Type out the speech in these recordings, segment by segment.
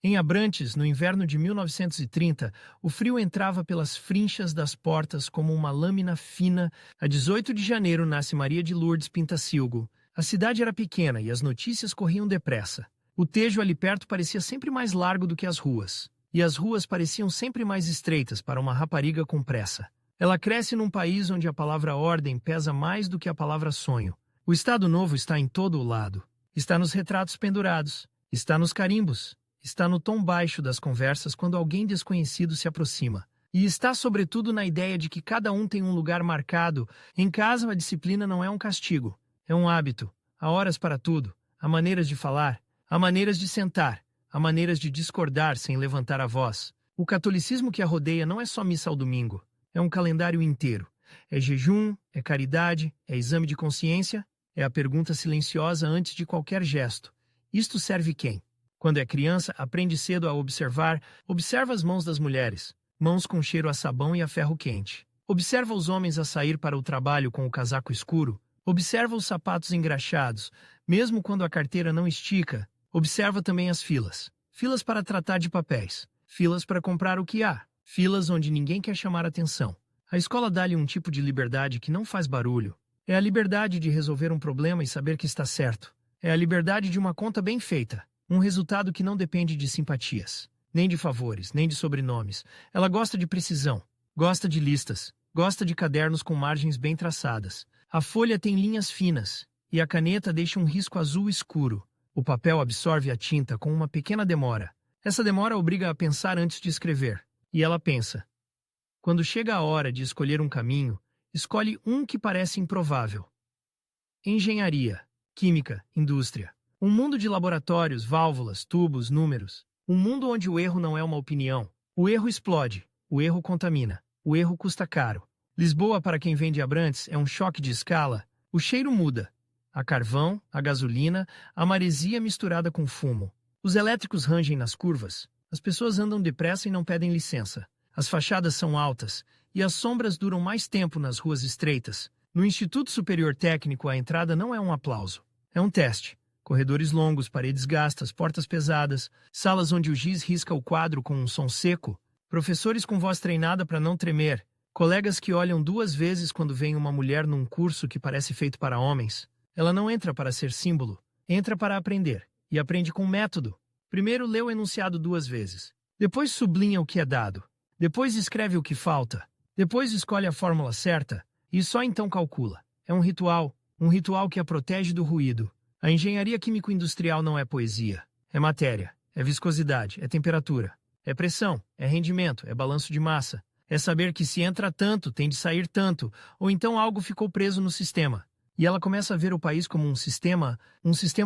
Em Abrantes, no inverno de 1930, o frio entrava pelas frinchas das portas como uma lâmina fina. A 18 de janeiro nasce Maria de Lourdes Pintacilgo. A cidade era pequena e as notícias corriam depressa. O Tejo ali perto parecia sempre mais largo do que as ruas. E as ruas pareciam sempre mais estreitas para uma rapariga com pressa. Ela cresce num país onde a palavra ordem pesa mais do que a palavra sonho. O Estado Novo está em todo o lado. Está nos retratos pendurados. Está nos carimbos. Está no tom baixo das conversas quando alguém desconhecido se aproxima. E está sobretudo na ideia de que cada um tem um lugar marcado. Em casa, a disciplina não é um castigo. É um hábito. Há horas para tudo. Há maneiras de falar. Há maneiras de sentar. Há maneiras de discordar sem levantar a voz. O catolicismo que a rodeia não é só missa ao domingo. É um calendário inteiro. É jejum, é caridade, é exame de consciência, é a pergunta silenciosa antes de qualquer gesto. Isto serve quem? Quando é criança, aprende cedo a observar. Observa as mãos das mulheres, mãos com cheiro a sabão e a ferro quente. Observa os homens a sair para o trabalho com o casaco escuro. Observa os sapatos engraxados, mesmo quando a carteira não estica. Observa também as filas. Filas para tratar de papéis. Filas para comprar o que há. Filas onde ninguém quer chamar atenção. A escola dá-lhe um tipo de liberdade que não faz barulho. É a liberdade de resolver um problema e saber que está certo. É a liberdade de uma conta bem feita. Um resultado que não depende de simpatias, nem de favores, nem de sobrenomes. Ela gosta de precisão, gosta de listas, gosta de cadernos com margens bem traçadas. A folha tem linhas finas, e a caneta deixa um risco azul escuro. O papel absorve a tinta com uma pequena demora. Essa demora obriga a pensar antes de escrever. E ela pensa. Quando chega a hora de escolher um caminho, escolhe um que parece improvável. Engenharia, química, indústria. Um mundo de laboratórios, válvulas, tubos, números. Um mundo onde o erro não é uma opinião. O erro explode. O erro contamina. O erro custa caro. Lisboa, para quem vem de Abrantes, é um choque de escala. O cheiro muda. A carvão, a gasolina, a maresia misturada com fumo. Os elétricos rangem nas curvas. As pessoas andam depressa e não pedem licença. As fachadas são altas. E as sombras duram mais tempo nas ruas estreitas. No Instituto Superior Técnico, a entrada não é um aplauso. É um teste. Corredores longos, paredes gastas, portas pesadas, salas onde o giz risca o quadro com um som seco, professores com voz treinada para não tremer, colegas que olham duas vezes quando vem uma mulher num curso que parece feito para homens. Ela não entra para ser símbolo, entra para aprender, e aprende com método. Primeiro lê o enunciado duas vezes, depois sublinha o que é dado, depois escreve o que falta, depois escolhe a fórmula certa, e só então calcula. É um ritual que a protege do ruído. A engenharia químico-industrial não é poesia. É matéria, é viscosidade, é temperatura, é pressão, é rendimento, é balanço de massa. É saber que se entra tanto, tem de sair tanto, ou então algo ficou preso no sistema. E ela começa a ver o país como um sistema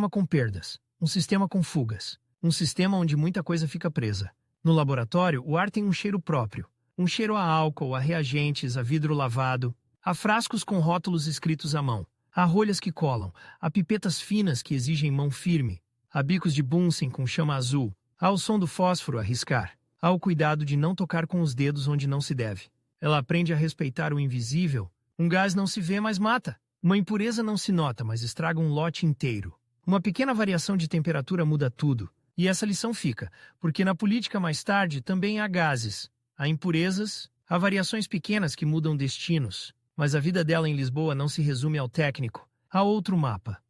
com perdas, um sistema com fugas, um sistema onde muita coisa fica presa. No laboratório, o ar tem um cheiro próprio, um cheiro a álcool, a reagentes, a vidro lavado, a frascos com rótulos escritos à mão. Há rolhas que colam, há pipetas finas que exigem mão firme, há bicos de Bunsen com chama azul, há o som do fósforo a riscar, há o cuidado de não tocar com os dedos onde não se deve. Ela aprende a respeitar o invisível. Um gás não se vê, mas mata. Uma impureza não se nota, mas estraga um lote inteiro. Uma pequena variação de temperatura muda tudo. E essa lição fica, porque na política mais tarde também há gases, há impurezas, há variações pequenas que mudam destinos. Mas a vida dela em Lisboa não se resume ao técnico. Há outro mapa.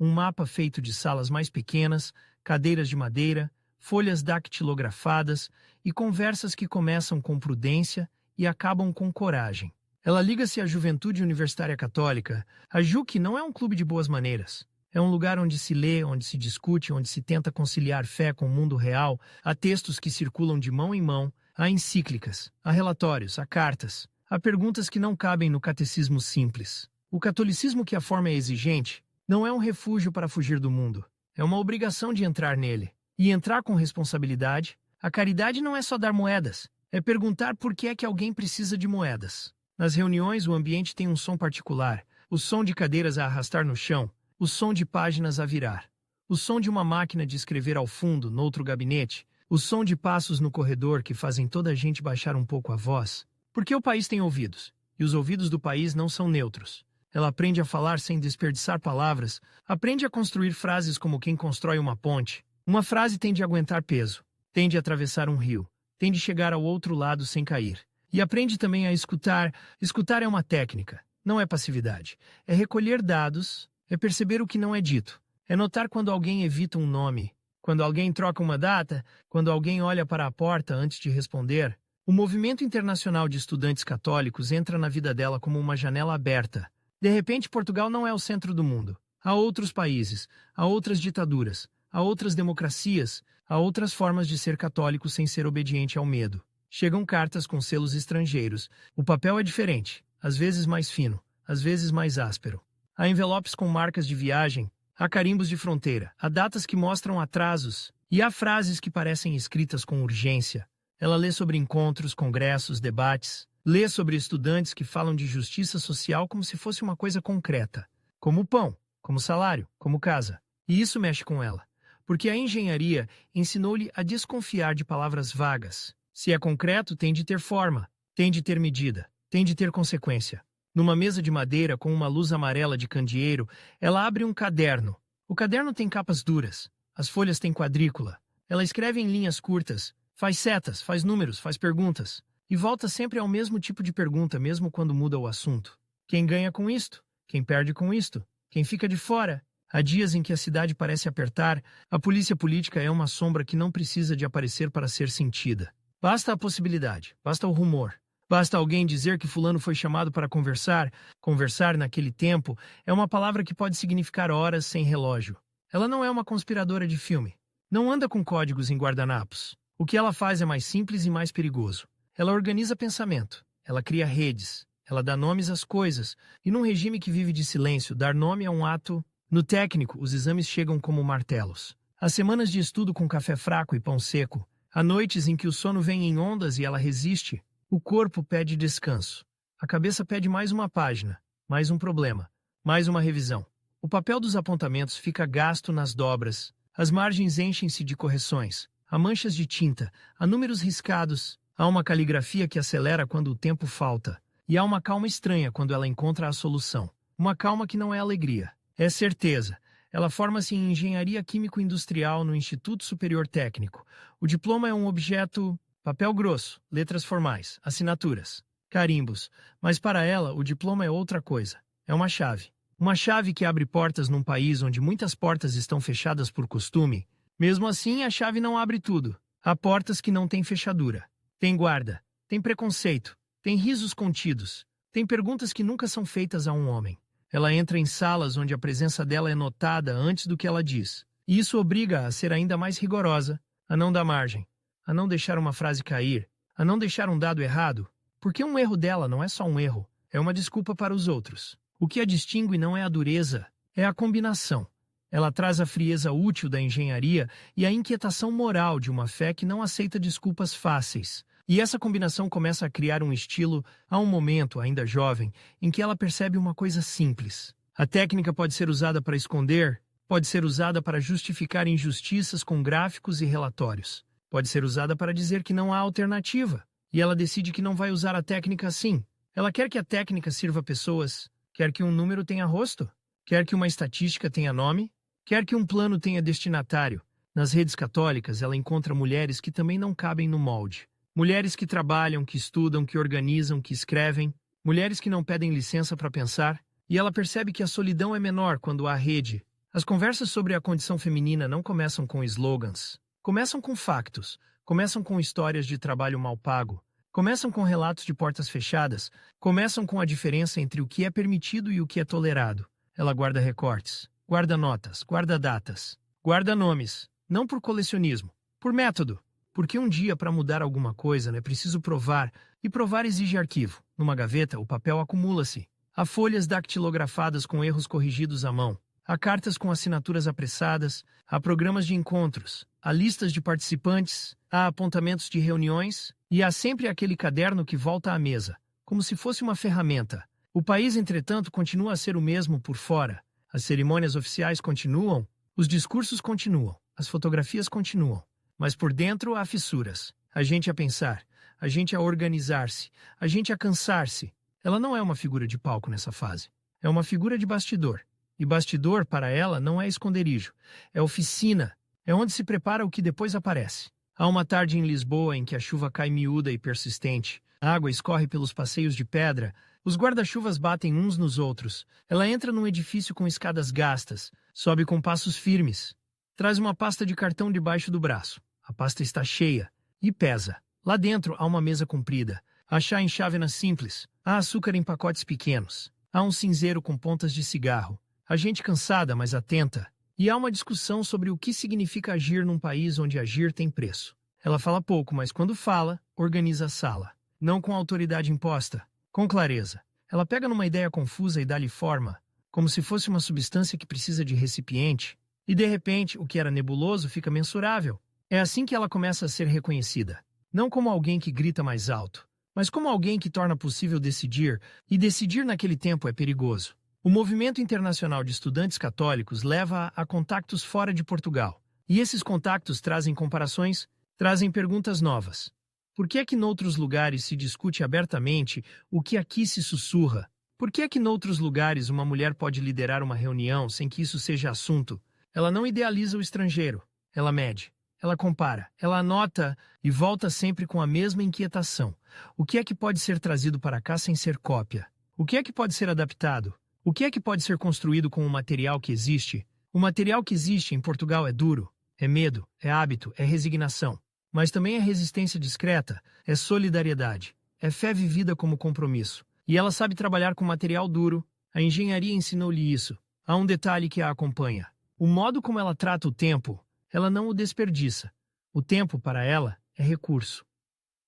Um mapa feito de salas mais pequenas, cadeiras de madeira, folhas dactilografadas e conversas que começam com prudência e acabam com coragem. Ela liga-se à Juventude Universitária Católica. A JUC não é um clube de boas maneiras. É um lugar onde se lê, onde se discute, onde se tenta conciliar fé com o mundo real. Há textos que circulam de mão em mão, há encíclicas, há relatórios, há cartas. Há perguntas que não cabem no catecismo simples. O catolicismo que a forma é exigente não é um refúgio para fugir do mundo. É uma obrigação de entrar nele. E entrar com responsabilidade. A caridade não é só dar moedas. É perguntar por que é que alguém precisa de moedas. Nas reuniões, o ambiente tem um som particular. O som de cadeiras a arrastar no chão. O som de páginas a virar. O som de uma máquina de escrever ao fundo, noutro gabinete. O som de passos no corredor que fazem toda a gente baixar um pouco a voz. Porque o país tem ouvidos, e os ouvidos do país não são neutros. Ela aprende a falar sem desperdiçar palavras, aprende a construir frases como quem constrói uma ponte. Uma frase tem de aguentar peso, Tem de atravessar um rio. Tem de chegar ao outro lado sem cair. E aprende também a escutar. Escutar é uma técnica, não é passividade. É recolher dados, é perceber o que não é dito. É notar quando alguém evita um nome, quando alguém troca uma data, quando alguém olha para a porta antes de responder. O movimento internacional de estudantes católicos entra na vida dela como uma janela aberta. De repente, Portugal não é o centro do mundo. Há outros países, há outras ditaduras, há outras democracias, há outras formas de ser católico sem ser obediente ao medo. Chegam cartas com selos estrangeiros. O papel é diferente, às vezes mais fino, às vezes mais áspero. Há envelopes com marcas de viagem, há carimbos de fronteira, há datas que mostram atrasos e há frases que parecem escritas com urgência. Ela lê sobre encontros, congressos, debates. Lê sobre estudantes que falam de justiça social como se fosse uma coisa concreta, como pão, como salário, como casa. E isso mexe com ela, porque a engenharia ensinou-lhe a desconfiar de palavras vagas. Se é concreto, tem de ter forma, tem de ter medida, tem de ter consequência. Numa mesa de madeira com uma luz amarela de candeeiro, ela abre um caderno. O caderno tem capas duras, as folhas têm quadrícula. Ela escreve em linhas curtas, faz setas, faz números, faz perguntas. E volta sempre ao mesmo tipo de pergunta, mesmo quando muda o assunto. Quem ganha com isto? Quem perde com isto? Quem fica de fora? Há dias em que a cidade parece apertar, a polícia política é uma sombra que não precisa de aparecer para ser sentida. Basta a possibilidade, basta o rumor. Basta alguém dizer que fulano foi chamado para conversar. Conversar naquele tempo é uma palavra que pode significar horas sem relógio. Ela não é uma conspiradora de filme. Não anda com códigos em guardanapos. O que ela faz é mais simples e mais perigoso. Ela organiza pensamento, ela cria redes, ela dá nomes às coisas, e num regime que vive de silêncio, dar nome é um ato. No técnico, os exames chegam como martelos. Há semanas de estudo com café fraco e pão seco, há noites em que o sono vem em ondas e ela resiste. O corpo pede descanso. A cabeça pede mais uma página, mais um problema, mais uma revisão. O papel dos apontamentos fica gasto nas dobras, as margens enchem-se de correções, há manchas de tinta, há números riscados. Há uma caligrafia que acelera quando o tempo falta. E há uma calma estranha quando ela encontra a solução. Uma calma que não é alegria, é certeza. Ela forma-se em Engenharia Químico-Industrial no Instituto Superior Técnico. O diploma é um objeto, papel grosso, letras formais, assinaturas, carimbos. Mas para ela, o diploma é outra coisa. É uma chave. Uma chave que abre portas num país onde muitas portas estão fechadas por costume. Mesmo assim, a chave não abre tudo. Há portas que não têm fechadura. Tem guarda, tem preconceito, tem risos contidos, tem perguntas que nunca são feitas a um homem. Ela entra em salas onde a presença dela é notada antes do que ela diz. E isso obriga-a a ser ainda mais rigorosa, a não dar margem, a não deixar uma frase cair, a não deixar um dado errado, porque um erro dela não é só um erro, é uma desculpa para os outros. O que a distingue não é a dureza, é a combinação. Ela traz a frieza útil da engenharia e a inquietação moral de uma fé que não aceita desculpas fáceis. E essa combinação começa a criar um estilo, a um momento, ainda jovem, em que ela percebe uma coisa simples. A técnica pode ser usada para esconder, pode ser usada para justificar injustiças com gráficos e relatórios. Pode ser usada para dizer que não há alternativa. E ela decide que não vai usar a técnica assim. Ela quer que a técnica sirva pessoas, quer que um número tenha rosto, quer que uma estatística tenha nome, quer que um plano tenha destinatário. Nas redes católicas, ela encontra mulheres que também não cabem no molde. Mulheres que trabalham, que estudam, que organizam, que escrevem. Mulheres que não pedem licença para pensar. E ela percebe que a solidão é menor quando há rede. As conversas sobre a condição feminina não começam com slogans. Começam com factos. Começam com histórias de trabalho mal pago. Começam com relatos de portas fechadas. Começam com a diferença entre o que é permitido e o que é tolerado. Ela guarda recortes. Guarda notas. Guarda datas. Guarda nomes. Não por colecionismo. Por método. Porque um dia, para mudar alguma coisa, é preciso provar, e provar exige arquivo. Numa gaveta, o papel acumula-se. Há folhas dactilografadas com erros corrigidos à mão. Há cartas com assinaturas apressadas. Há programas de encontros. Há listas de participantes. Há apontamentos de reuniões. E há sempre aquele caderno que volta à mesa, como se fosse uma ferramenta. O país, entretanto, continua a ser o mesmo por fora. As cerimônias oficiais continuam. Os discursos continuam. As fotografias continuam. Mas por dentro há fissuras. A gente a pensar, a gente a organizar-se, a gente a cansar-se. Ela não é uma figura de palco nessa fase. É uma figura de bastidor. E bastidor, para ela, não é esconderijo. É oficina. É onde se prepara o que depois aparece. Há uma tarde em Lisboa em que a chuva cai miúda e persistente. A água escorre pelos passeios de pedra. Os guarda-chuvas batem uns nos outros. Ela entra num edifício com escadas gastas. Sobe com passos firmes. Traz uma pasta de cartão debaixo do braço. A pasta está cheia. E pesa. Lá dentro há uma mesa comprida. Há chá em chávenas simples. Há açúcar em pacotes pequenos. Há um cinzeiro com pontas de cigarro. Há gente cansada, mas atenta. E há uma discussão sobre o que significa agir num país onde agir tem preço. Ela fala pouco, mas quando fala, organiza a sala. Não com autoridade imposta, com clareza. Ela pega numa ideia confusa e dá-lhe forma, como se fosse uma substância que precisa de recipiente. E de repente, o que era nebuloso fica mensurável. É assim que ela começa a ser reconhecida. Não como alguém que grita mais alto, mas como alguém que torna possível decidir, e decidir naquele tempo é perigoso. O movimento internacional de estudantes católicos leva a contactos fora de Portugal. E esses contactos trazem comparações, trazem perguntas novas. Por que é que noutros lugares se discute abertamente o que aqui se sussurra? Por que é que noutros lugares uma mulher pode liderar uma reunião sem que isso seja assunto? Ela não idealiza o estrangeiro. Ela mede. Ela compara. Ela anota e volta sempre com a mesma inquietação. O que é que pode ser trazido para cá sem ser cópia? O que é que pode ser adaptado? O que é que pode ser construído com o material que existe? O material que existe em Portugal é duro, é medo, é hábito, é resignação. Mas também é resistência discreta, é solidariedade, é fé vivida como compromisso. E ela sabe trabalhar com material duro, a engenharia ensinou-lhe isso. Há um detalhe que a acompanha. O modo como ela trata o tempo, ela não o desperdiça. O tempo, para ela, é recurso.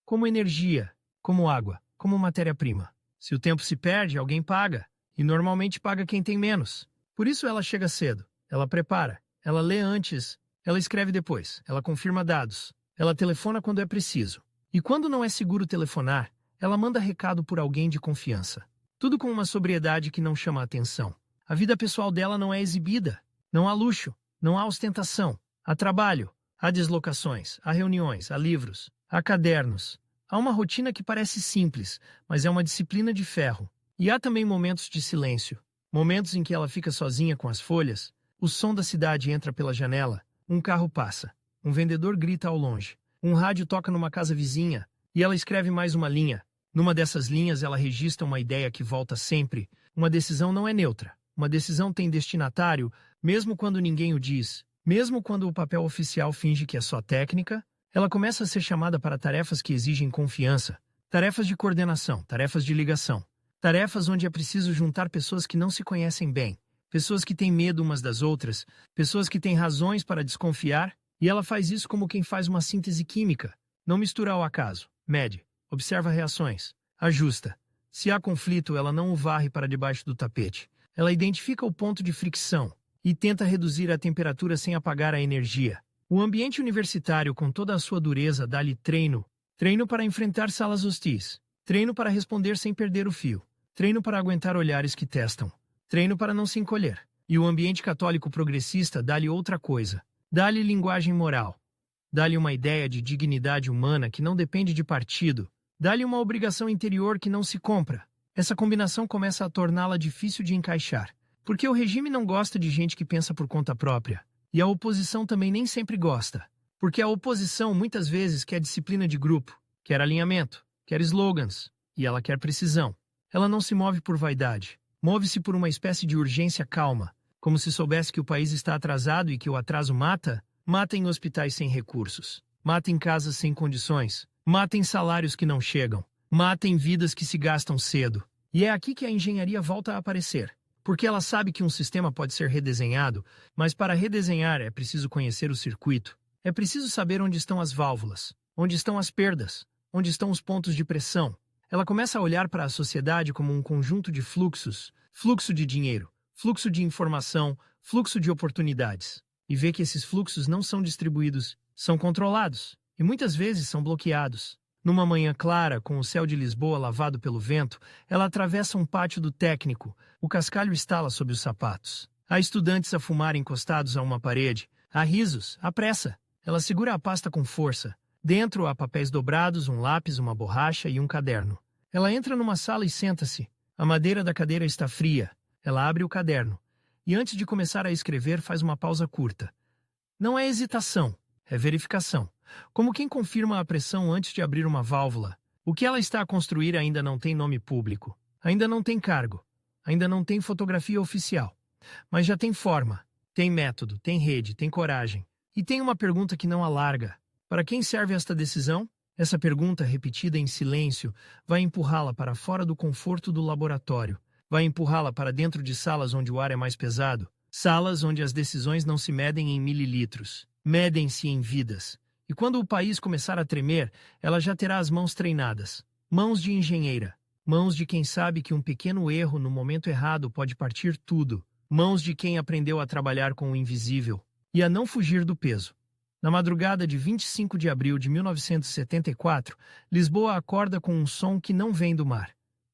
Como energia, como água, como matéria-prima. Se o tempo se perde, alguém paga. E normalmente paga quem tem menos. Por isso ela chega cedo, ela prepara, ela lê antes, ela escreve depois, ela confirma dados, ela telefona quando é preciso. E quando não é seguro telefonar, ela manda recado por alguém de confiança. Tudo com uma sobriedade que não chama a atenção. A vida pessoal dela não é exibida. Não há luxo, não há ostentação. Há trabalho, há deslocações, há reuniões, há livros, há cadernos. Há uma rotina que parece simples, mas é uma disciplina de ferro. E há também momentos de silêncio, momentos em que ela fica sozinha com as folhas, o som da cidade entra pela janela, um carro passa, um vendedor grita ao longe, um rádio toca numa casa vizinha, e ela escreve mais uma linha. Numa dessas linhas ela registra uma ideia que volta sempre. Uma decisão não é neutra, uma decisão tem destinatário, mesmo quando ninguém o diz, mesmo quando o papel oficial finge que é só técnica, ela começa a ser chamada para tarefas que exigem confiança, tarefas de coordenação, tarefas de ligação. Tarefas onde é preciso juntar pessoas que não se conhecem bem, pessoas que têm medo umas das outras, pessoas que têm razões para desconfiar, e ela faz isso como quem faz uma síntese química. Não mistura ao acaso, mede, observa reações, ajusta. Se há conflito, ela não o varre para debaixo do tapete. Ela identifica o ponto de fricção e tenta reduzir a temperatura sem apagar a energia. O ambiente universitário, com toda a sua dureza, dá-lhe treino para enfrentar salas hostis, treino para responder sem perder o fio. Treino para aguentar olhares que testam. Treino para não se encolher. E o ambiente católico progressista dá-lhe outra coisa. Dá-lhe linguagem moral. Dá-lhe uma ideia de dignidade humana que não depende de partido. Dá-lhe uma obrigação interior que não se compra. Essa combinação começa a torná-la difícil de encaixar. Porque o regime não gosta de gente que pensa por conta própria. E a oposição também nem sempre gosta. Porque a oposição muitas vezes quer disciplina de grupo, quer alinhamento, quer slogans, e ela quer precisão. Ela não se move por vaidade. Move-se por uma espécie de urgência calma, como se soubesse que o país está atrasado e que o atraso mata. Mata em hospitais sem recursos. Mata em casas sem condições. Mata em salários que não chegam. Mata em vidas que se gastam cedo. E é aqui que a engenharia volta a aparecer. Porque ela sabe que um sistema pode ser redesenhado, mas para redesenhar é preciso conhecer o circuito. É preciso saber onde estão as válvulas, onde estão as perdas, onde estão os pontos de pressão. Ela começa a olhar para a sociedade como um conjunto de fluxos, fluxo de dinheiro, fluxo de informação, fluxo de oportunidades. E vê que esses fluxos não são distribuídos, são controlados, e muitas vezes são bloqueados. Numa manhã clara, com o céu de Lisboa lavado pelo vento, ela atravessa um pátio do técnico, o cascalho estala sob os sapatos. Há estudantes a fumar encostados a uma parede, há risos, há pressa. Ela segura a pasta com força. Dentro há papéis dobrados, um lápis, uma borracha e um caderno. Ela entra numa sala e senta-se. A madeira da cadeira está fria. Ela abre o caderno. E antes de começar a escrever, faz uma pausa curta. Não é hesitação. É verificação. Como quem confirma a pressão antes de abrir uma válvula. O que ela está a construir ainda não tem nome público. Ainda não tem cargo. Ainda não tem fotografia oficial. Mas já tem forma. Tem método, tem rede, tem coragem. E tem uma pergunta que não alarga. Para quem serve esta decisão? Essa pergunta, repetida em silêncio, vai empurrá-la para fora do conforto do laboratório. Vai empurrá-la para dentro de salas onde o ar é mais pesado. Salas onde as decisões não se medem em mililitros. Medem-se em vidas. E quando o país começar a tremer, ela já terá as mãos treinadas. Mãos de engenheira. Mãos de quem sabe que um pequeno erro no momento errado pode partir tudo. Mãos de quem aprendeu a trabalhar com o invisível e a não fugir do peso. Na madrugada de 25 de abril de 1974, Lisboa acorda com um som que não vem do mar.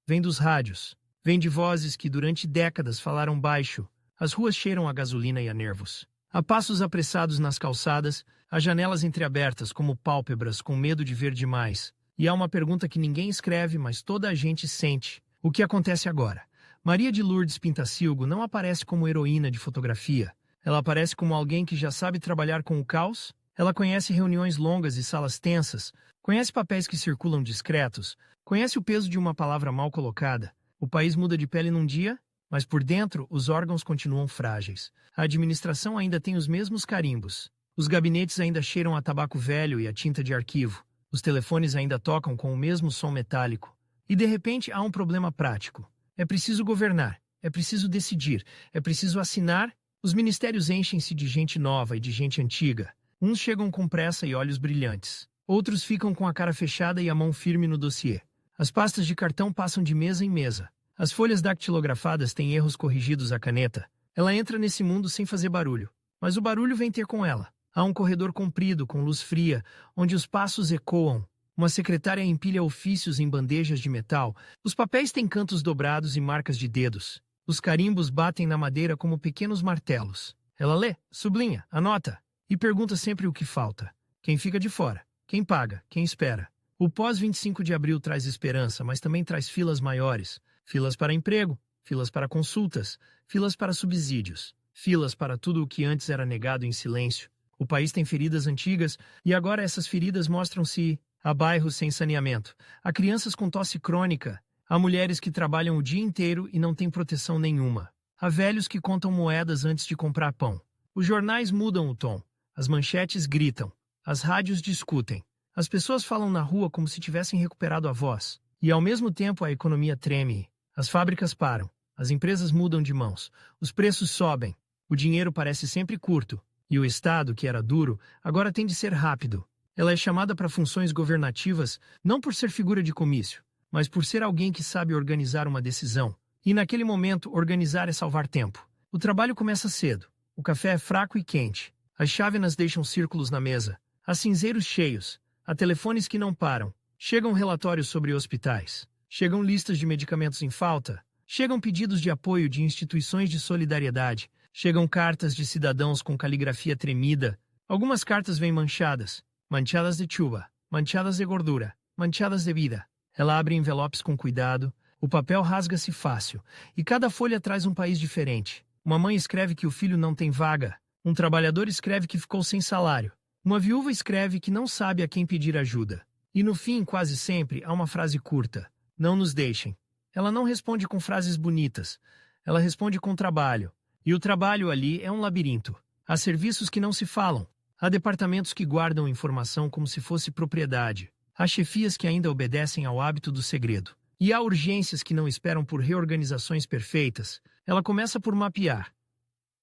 Vem dos rádios. Vem de vozes que durante décadas falaram baixo. As ruas cheiram a gasolina e a nervos. Há passos apressados nas calçadas, as janelas entreabertas como pálpebras com medo de ver demais. E há uma pergunta que ninguém escreve, mas toda a gente sente. O que acontece agora? Maria de Lourdes Pintacilgo não aparece como heroína de fotografia. Ela aparece como alguém que já sabe trabalhar com o caos. Ela conhece reuniões longas e salas tensas. Conhece papéis que circulam discretos. Conhece o peso de uma palavra mal colocada. O país muda de pele num dia, mas por dentro os órgãos continuam frágeis. A administração ainda tem os mesmos carimbos. Os gabinetes ainda cheiram a tabaco velho e a tinta de arquivo. Os telefones ainda tocam com o mesmo som metálico. E de repente há um problema prático. É preciso governar, é preciso decidir, é preciso assinar. Os ministérios enchem-se de gente nova e de gente antiga. Uns chegam com pressa e olhos brilhantes. Outros ficam com a cara fechada e a mão firme no dossiê. As pastas de cartão passam de mesa em mesa. As folhas dactilografadas têm erros corrigidos à caneta. Ela entra nesse mundo sem fazer barulho. Mas o barulho vem ter com ela. Há um corredor comprido, com luz fria, onde os passos ecoam. Uma secretária empilha ofícios em bandejas de metal. Os papéis têm cantos dobrados e marcas de dedos. Os carimbos batem na madeira como pequenos martelos. Ela lê, sublinha, anota e pergunta sempre o que falta. Quem fica de fora? Quem paga? Quem espera? O pós-25 de abril traz esperança, mas também traz filas maiores. Filas para emprego, filas para consultas, filas para subsídios, filas para tudo o que antes era negado em silêncio. O país tem feridas antigas e agora essas feridas mostram-se. Há bairros sem saneamento, há crianças com tosse crônica, há mulheres que trabalham o dia inteiro e não têm proteção nenhuma. Há velhos que contam moedas antes de comprar pão. Os jornais mudam o tom, as manchetes gritam, as rádios discutem. As pessoas falam na rua como se tivessem recuperado a voz. E ao mesmo tempo a economia treme. As fábricas param, as empresas mudam de mãos, os preços sobem, o dinheiro parece sempre curto. E o Estado, que era duro, agora tem de ser rápido. Ela é chamada para funções governativas não por ser figura de comício, mas por ser alguém que sabe organizar uma decisão. E naquele momento, organizar é salvar tempo. O trabalho começa cedo. O café é fraco e quente. As chávenas deixam círculos na mesa. Há cinzeiros cheios. Há telefones que não param. Chegam relatórios sobre hospitais. Chegam listas de medicamentos em falta. Chegam pedidos de apoio de instituições de solidariedade. Chegam cartas de cidadãos com caligrafia tremida. Algumas cartas vêm manchadas. Manchadas de chuva, manchadas de gordura, manchadas de vida. Ela abre envelopes com cuidado. O papel rasga-se fácil. E cada folha traz um país diferente. Uma mãe escreve que o filho não tem vaga. Um trabalhador escreve que ficou sem salário. Uma viúva escreve que não sabe a quem pedir ajuda. E no fim, quase sempre, há uma frase curta. Não nos deixem. Ela não responde com frases bonitas. Ela responde com trabalho. E o trabalho ali é um labirinto. Há serviços que não se falam. Há departamentos que guardam informação como se fosse propriedade. Há chefias que ainda obedecem ao hábito do segredo. E há urgências que não esperam por reorganizações perfeitas. Ela começa por mapear.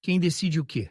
Quem decide o quê?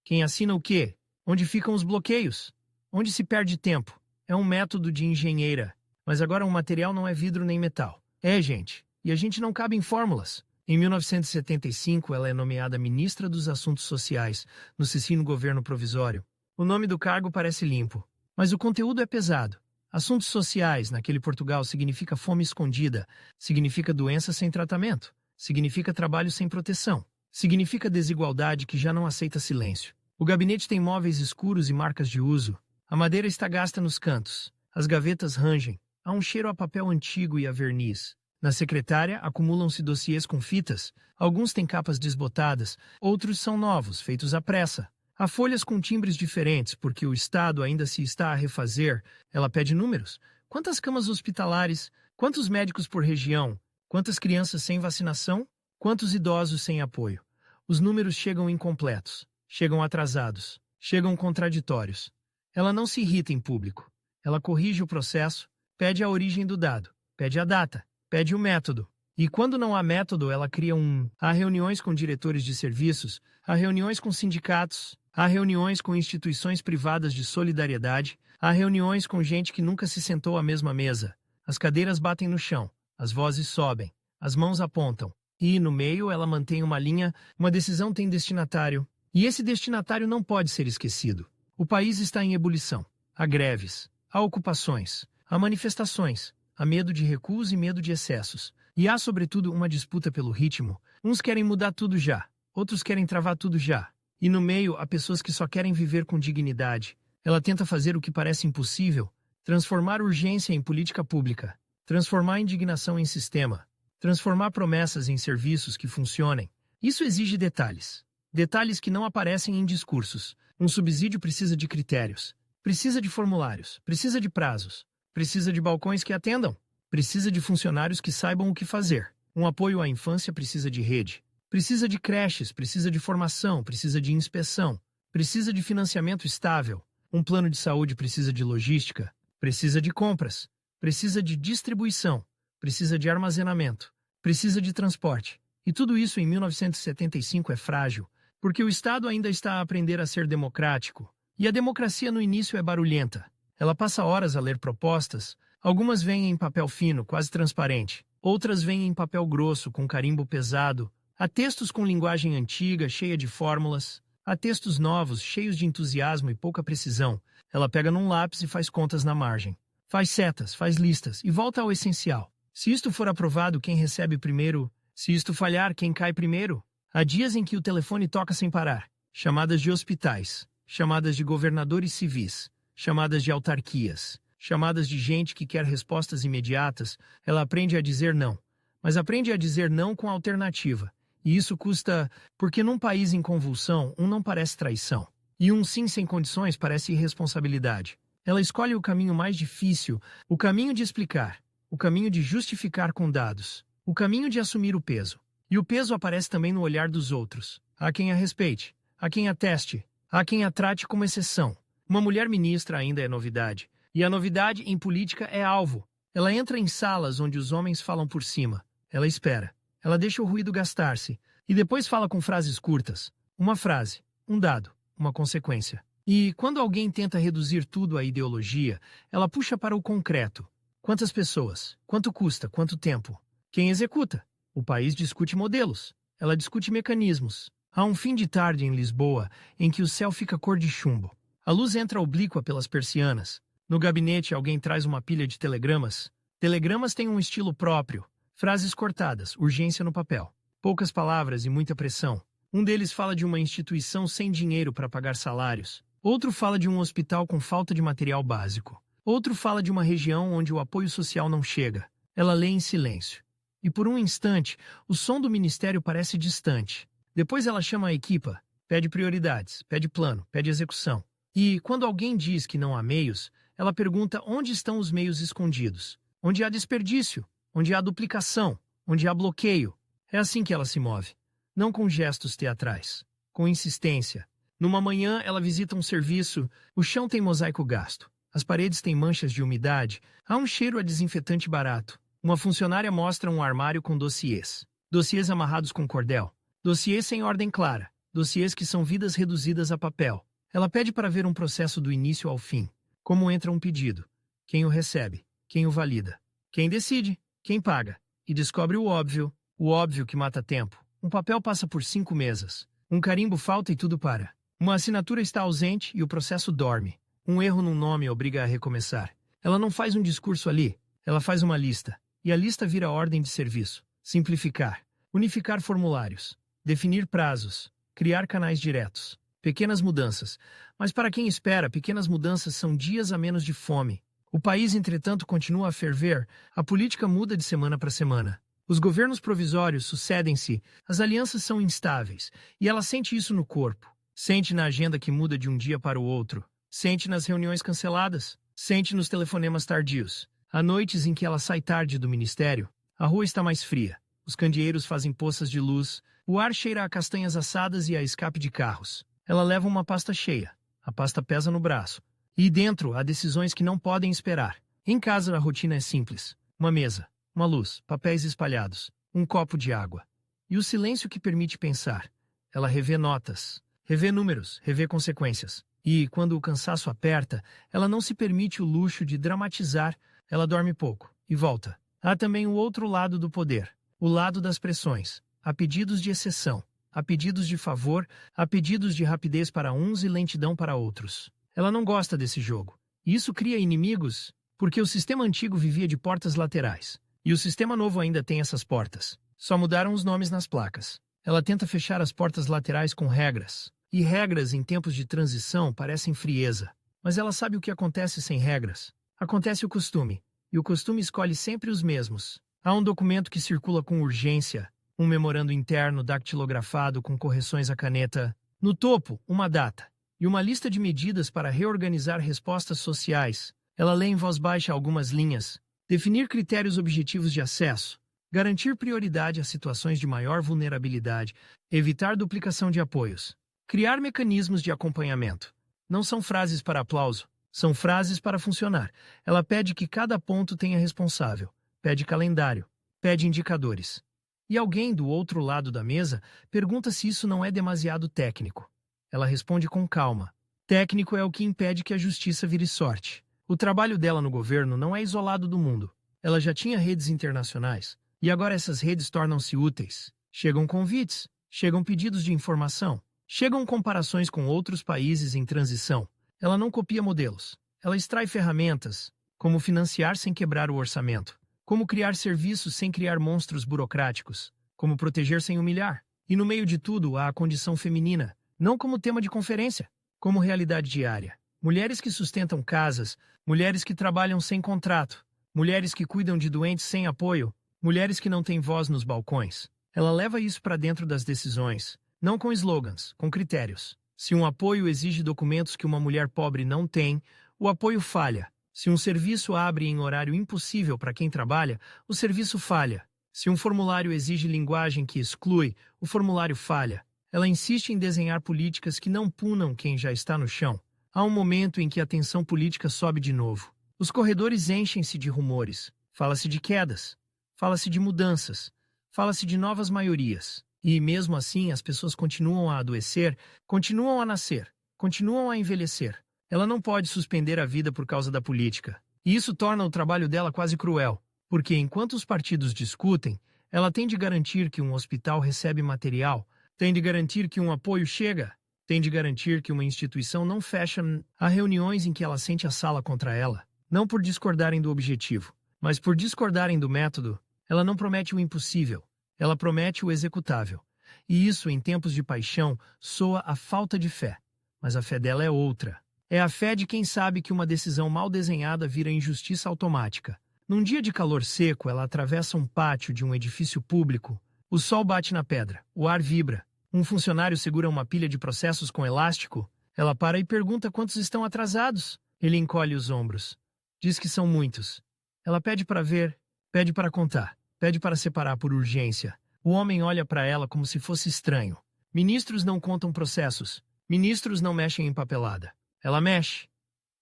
Quem assina o quê? Onde ficam os bloqueios? Onde se perde tempo? É um método de engenheira. Mas agora o material não é vidro nem metal. É, gente. E a gente não cabe em fórmulas. Em 1975, ela é nomeada Ministra dos Assuntos Sociais, no Cecino Governo Provisório. O nome do cargo parece limpo, mas o conteúdo é pesado. Assuntos sociais, naquele Portugal, significa fome escondida, significa doença sem tratamento, significa trabalho sem proteção, significa desigualdade que já não aceita silêncio. O gabinete tem móveis escuros e marcas de uso. A madeira está gasta nos cantos. As gavetas rangem. Há um cheiro a papel antigo e a verniz. Na secretária, acumulam-se dossiês com fitas. Alguns têm capas desbotadas, outros são novos, feitos à pressa. Há folhas com timbres diferentes, porque o Estado ainda se está a refazer. Ela pede números. Quantas camas hospitalares? Quantos médicos por região? Quantas crianças sem vacinação? Quantos idosos sem apoio? Os números chegam incompletos, chegam atrasados, chegam contraditórios. Ela não se irrita em público. Ela corrige o processo, pede a origem do dado, pede a data, pede o método. E quando não há método, ela cria Há reuniões com diretores de serviços, há reuniões com sindicatos, há reuniões com instituições privadas de solidariedade, há reuniões com gente que nunca se sentou à mesma mesa. As cadeiras batem no chão, as vozes sobem, as mãos apontam. E, no meio, ela mantém uma linha, uma decisão tem destinatário. E esse destinatário não pode ser esquecido. O país está em ebulição. Há greves, há ocupações, há manifestações, há medo de recuos e medo de excessos. E há, sobretudo, uma disputa pelo ritmo. Uns querem mudar tudo já, outros querem travar tudo já. E no meio, há pessoas que só querem viver com dignidade. Ela tenta fazer o que parece impossível, transformar urgência em política pública, transformar indignação em sistema, transformar promessas em serviços que funcionem. Isso exige detalhes. Detalhes que não aparecem em discursos. Um subsídio precisa de critérios, precisa de formulários, precisa de prazos, precisa de balcões que atendam, precisa de funcionários que saibam o que fazer. Um apoio à infância precisa de rede, precisa de creches, precisa de formação, precisa de inspeção, precisa de financiamento estável. Um plano de saúde precisa de logística, precisa de compras, precisa de distribuição, precisa de armazenamento, precisa de transporte. E tudo isso em 1975 é frágil, porque o Estado ainda está a aprender a ser democrático. E a democracia no início é barulhenta. Ela passa horas a ler propostas. Algumas vêm em papel fino, quase transparente. Outras vêm em papel grosso, com carimbo pesado. Há textos com linguagem antiga, cheia de fórmulas. Há textos novos, cheios de entusiasmo e pouca precisão. Ela pega num lápis e faz contas na margem. Faz setas, faz listas e volta ao essencial. Se isto for aprovado, quem recebe primeiro? Se isto falhar, quem cai primeiro? Há dias em que o telefone toca sem parar. Chamadas de hospitais, chamadas de governadores civis, chamadas de autarquias, chamadas de gente que quer respostas imediatas. Ela aprende a dizer não, mas aprende a dizer não com alternativa. E isso custa, porque num país em convulsão, um não parece traição. E um sim sem condições parece irresponsabilidade. Ela escolhe o caminho mais difícil, o caminho de explicar, o caminho de justificar com dados, o caminho de assumir o peso. E o peso aparece também no olhar dos outros. Há quem a respeite, há quem a teste, há quem a trate como exceção. Uma mulher ministra ainda é novidade. E a novidade em política é alvo. Ela entra em salas onde os homens falam por cima. Ela espera. Ela deixa o ruído gastar-se. E depois fala com frases curtas. Uma frase, um dado, uma consequência. E, quando alguém tenta reduzir tudo à ideologia, ela puxa para o concreto. Quantas pessoas? Quanto custa? Quanto tempo? Quem executa? O país discute modelos. Ela discute mecanismos. Há um fim de tarde em Lisboa em que o céu fica cor de chumbo. A luz entra oblíqua pelas persianas. No gabinete, alguém traz uma pilha de telegramas. Telegramas têm um estilo próprio. Frases cortadas, urgência no papel. Poucas palavras e muita pressão. Um deles fala de uma instituição sem dinheiro para pagar salários. Outro fala de um hospital com falta de material básico. Outro fala de uma região onde o apoio social não chega. Ela lê em silêncio. E por um instante, o som do ministério parece distante. Depois ela chama a equipa, pede prioridades, pede plano, pede execução. E, quando alguém diz que não há meios, ela pergunta onde estão os meios escondidos. Onde há desperdício, onde há duplicação, onde há bloqueio. É assim que ela se move. Não com gestos teatrais, com insistência. Numa manhã, ela visita um serviço, o chão tem mosaico gasto. As paredes têm manchas de umidade, há um cheiro a desinfetante barato. Uma funcionária mostra um armário com dossiês. Dossiês amarrados com cordel. Dossiês sem ordem clara. Dossiês que são vidas reduzidas a papel. Ela pede para ver um processo do início ao fim. Como entra um pedido. Quem o recebe. Quem o valida. Quem decide. Quem paga. E descobre o óbvio que mata tempo. Um papel passa por 5 mesas. Um carimbo falta e tudo para. Uma assinatura está ausente e o processo dorme. Um erro num nome obriga a recomeçar. Ela não faz um discurso ali. Ela faz uma lista. E a lista vira ordem de serviço. Simplificar. Unificar formulários. Definir prazos. Criar canais diretos. Pequenas mudanças. Mas para quem espera, pequenas mudanças são dias a menos de fome. O país, entretanto, continua a ferver. A política muda de semana para semana. Os governos provisórios sucedem-se. As alianças são instáveis. E ela sente isso no corpo. Sente na agenda que muda de um dia para o outro. Sente nas reuniões canceladas. Sente nos telefonemas tardios. Há noites em que ela sai tarde do ministério. A rua está mais fria. Os candeeiros fazem poças de luz. O ar cheira a castanhas assadas e a escape de carros. Ela leva uma pasta cheia. A pasta pesa no braço. E dentro há decisões que não podem esperar. Em casa a rotina é simples. Uma mesa, uma luz, papéis espalhados, um copo de água. E o silêncio que permite pensar. Ela revê notas, revê números, revê consequências. E, quando o cansaço aperta, ela não se permite o luxo de dramatizar. Ela dorme pouco e volta. Há também o outro lado do poder, o lado das pressões. Há pedidos de exceção, há pedidos de favor, há pedidos de rapidez para uns e lentidão para outros. Ela não gosta desse jogo. E isso cria inimigos, porque o sistema antigo vivia de portas laterais. E o sistema novo ainda tem essas portas. Só mudaram os nomes nas placas. Ela tenta fechar as portas laterais com regras. E regras em tempos de transição parecem frieza. Mas ela sabe o que acontece sem regras. Acontece o costume. E o costume escolhe sempre os mesmos. Há um documento que circula com urgência, um memorando interno dactilografado com correções à caneta. No topo, uma data. E uma lista de medidas para reorganizar respostas sociais. Ela lê em voz baixa algumas linhas. Definir critérios objetivos de acesso. Garantir prioridade a situações de maior vulnerabilidade. Evitar duplicação de apoios. Criar mecanismos de acompanhamento. Não são frases para aplauso. São frases para funcionar. Ela pede que cada ponto tenha responsável. Pede calendário. Pede indicadores. E alguém do outro lado da mesa pergunta se isso não é demasiado técnico. Ela responde com calma. Técnico é o que impede que a justiça vire sorte. O trabalho dela no governo não é isolado do mundo. Ela já tinha redes internacionais. E agora essas redes tornam-se úteis. Chegam convites. Chegam pedidos de informação. Chegam comparações com outros países em transição. Ela não copia modelos. Ela extrai ferramentas, como financiar sem quebrar o orçamento, como criar serviços sem criar monstros burocráticos, como proteger sem humilhar. E no meio de tudo há a condição feminina, não como tema de conferência, como realidade diária. Mulheres que sustentam casas, mulheres que trabalham sem contrato, mulheres que cuidam de doentes sem apoio, mulheres que não têm voz nos balcões. Ela leva isso para dentro das decisões. Não com slogans, com critérios. Se um apoio exige documentos que uma mulher pobre não tem, o apoio falha. Se um serviço abre em horário impossível para quem trabalha, o serviço falha. Se um formulário exige linguagem que exclui, o formulário falha. Ela insiste em desenhar políticas que não punam quem já está no chão. Há um momento em que a tensão política sobe de novo. Os corredores enchem-se de rumores. Fala-se de quedas. Fala-se de mudanças. Fala-se de novas maiorias. E, mesmo assim, as pessoas continuam a adoecer, continuam a nascer, continuam a envelhecer. Ela não pode suspender a vida por causa da política. E isso torna o trabalho dela quase cruel, porque enquanto os partidos discutem, ela tem de garantir que um hospital recebe material, tem de garantir que um apoio chega, tem de garantir que uma instituição não fecha. Há reuniões em que ela sente a sala contra ela, não por discordarem do objetivo, mas por discordarem do método. Ela não promete o impossível. Ela promete o executável. E isso, em tempos de paixão, soa a falta de fé. Mas a fé dela é outra. É a fé de quem sabe que uma decisão mal desenhada vira injustiça automática. Num dia de calor seco, ela atravessa um pátio de um edifício público. O sol bate na pedra. O ar vibra. Um funcionário segura uma pilha de processos com elástico. Ela para e pergunta quantos estão atrasados. Ele encolhe os ombros. Diz que são muitos. Ela pede para ver, pede para contar. Pede para separar por urgência. O homem olha para ela como se fosse estranho. Ministros não contam processos. Ministros não mexem em papelada. Ela mexe.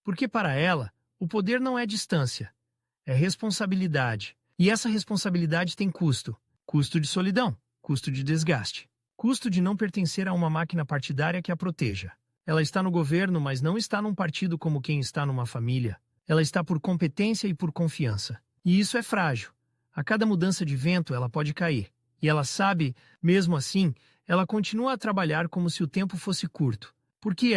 Porque para ela, o poder não é distância. É responsabilidade. E essa responsabilidade tem custo. Custo de solidão. Custo de desgaste. Custo de não pertencer a uma máquina partidária que a proteja. Ela está no governo, mas não está num partido como quem está numa família. Ela está por competência e por confiança. E isso é frágil. A cada mudança de vento, ela pode cair. E ela sabe, mesmo assim, ela continua a trabalhar como se o tempo fosse curto. Porque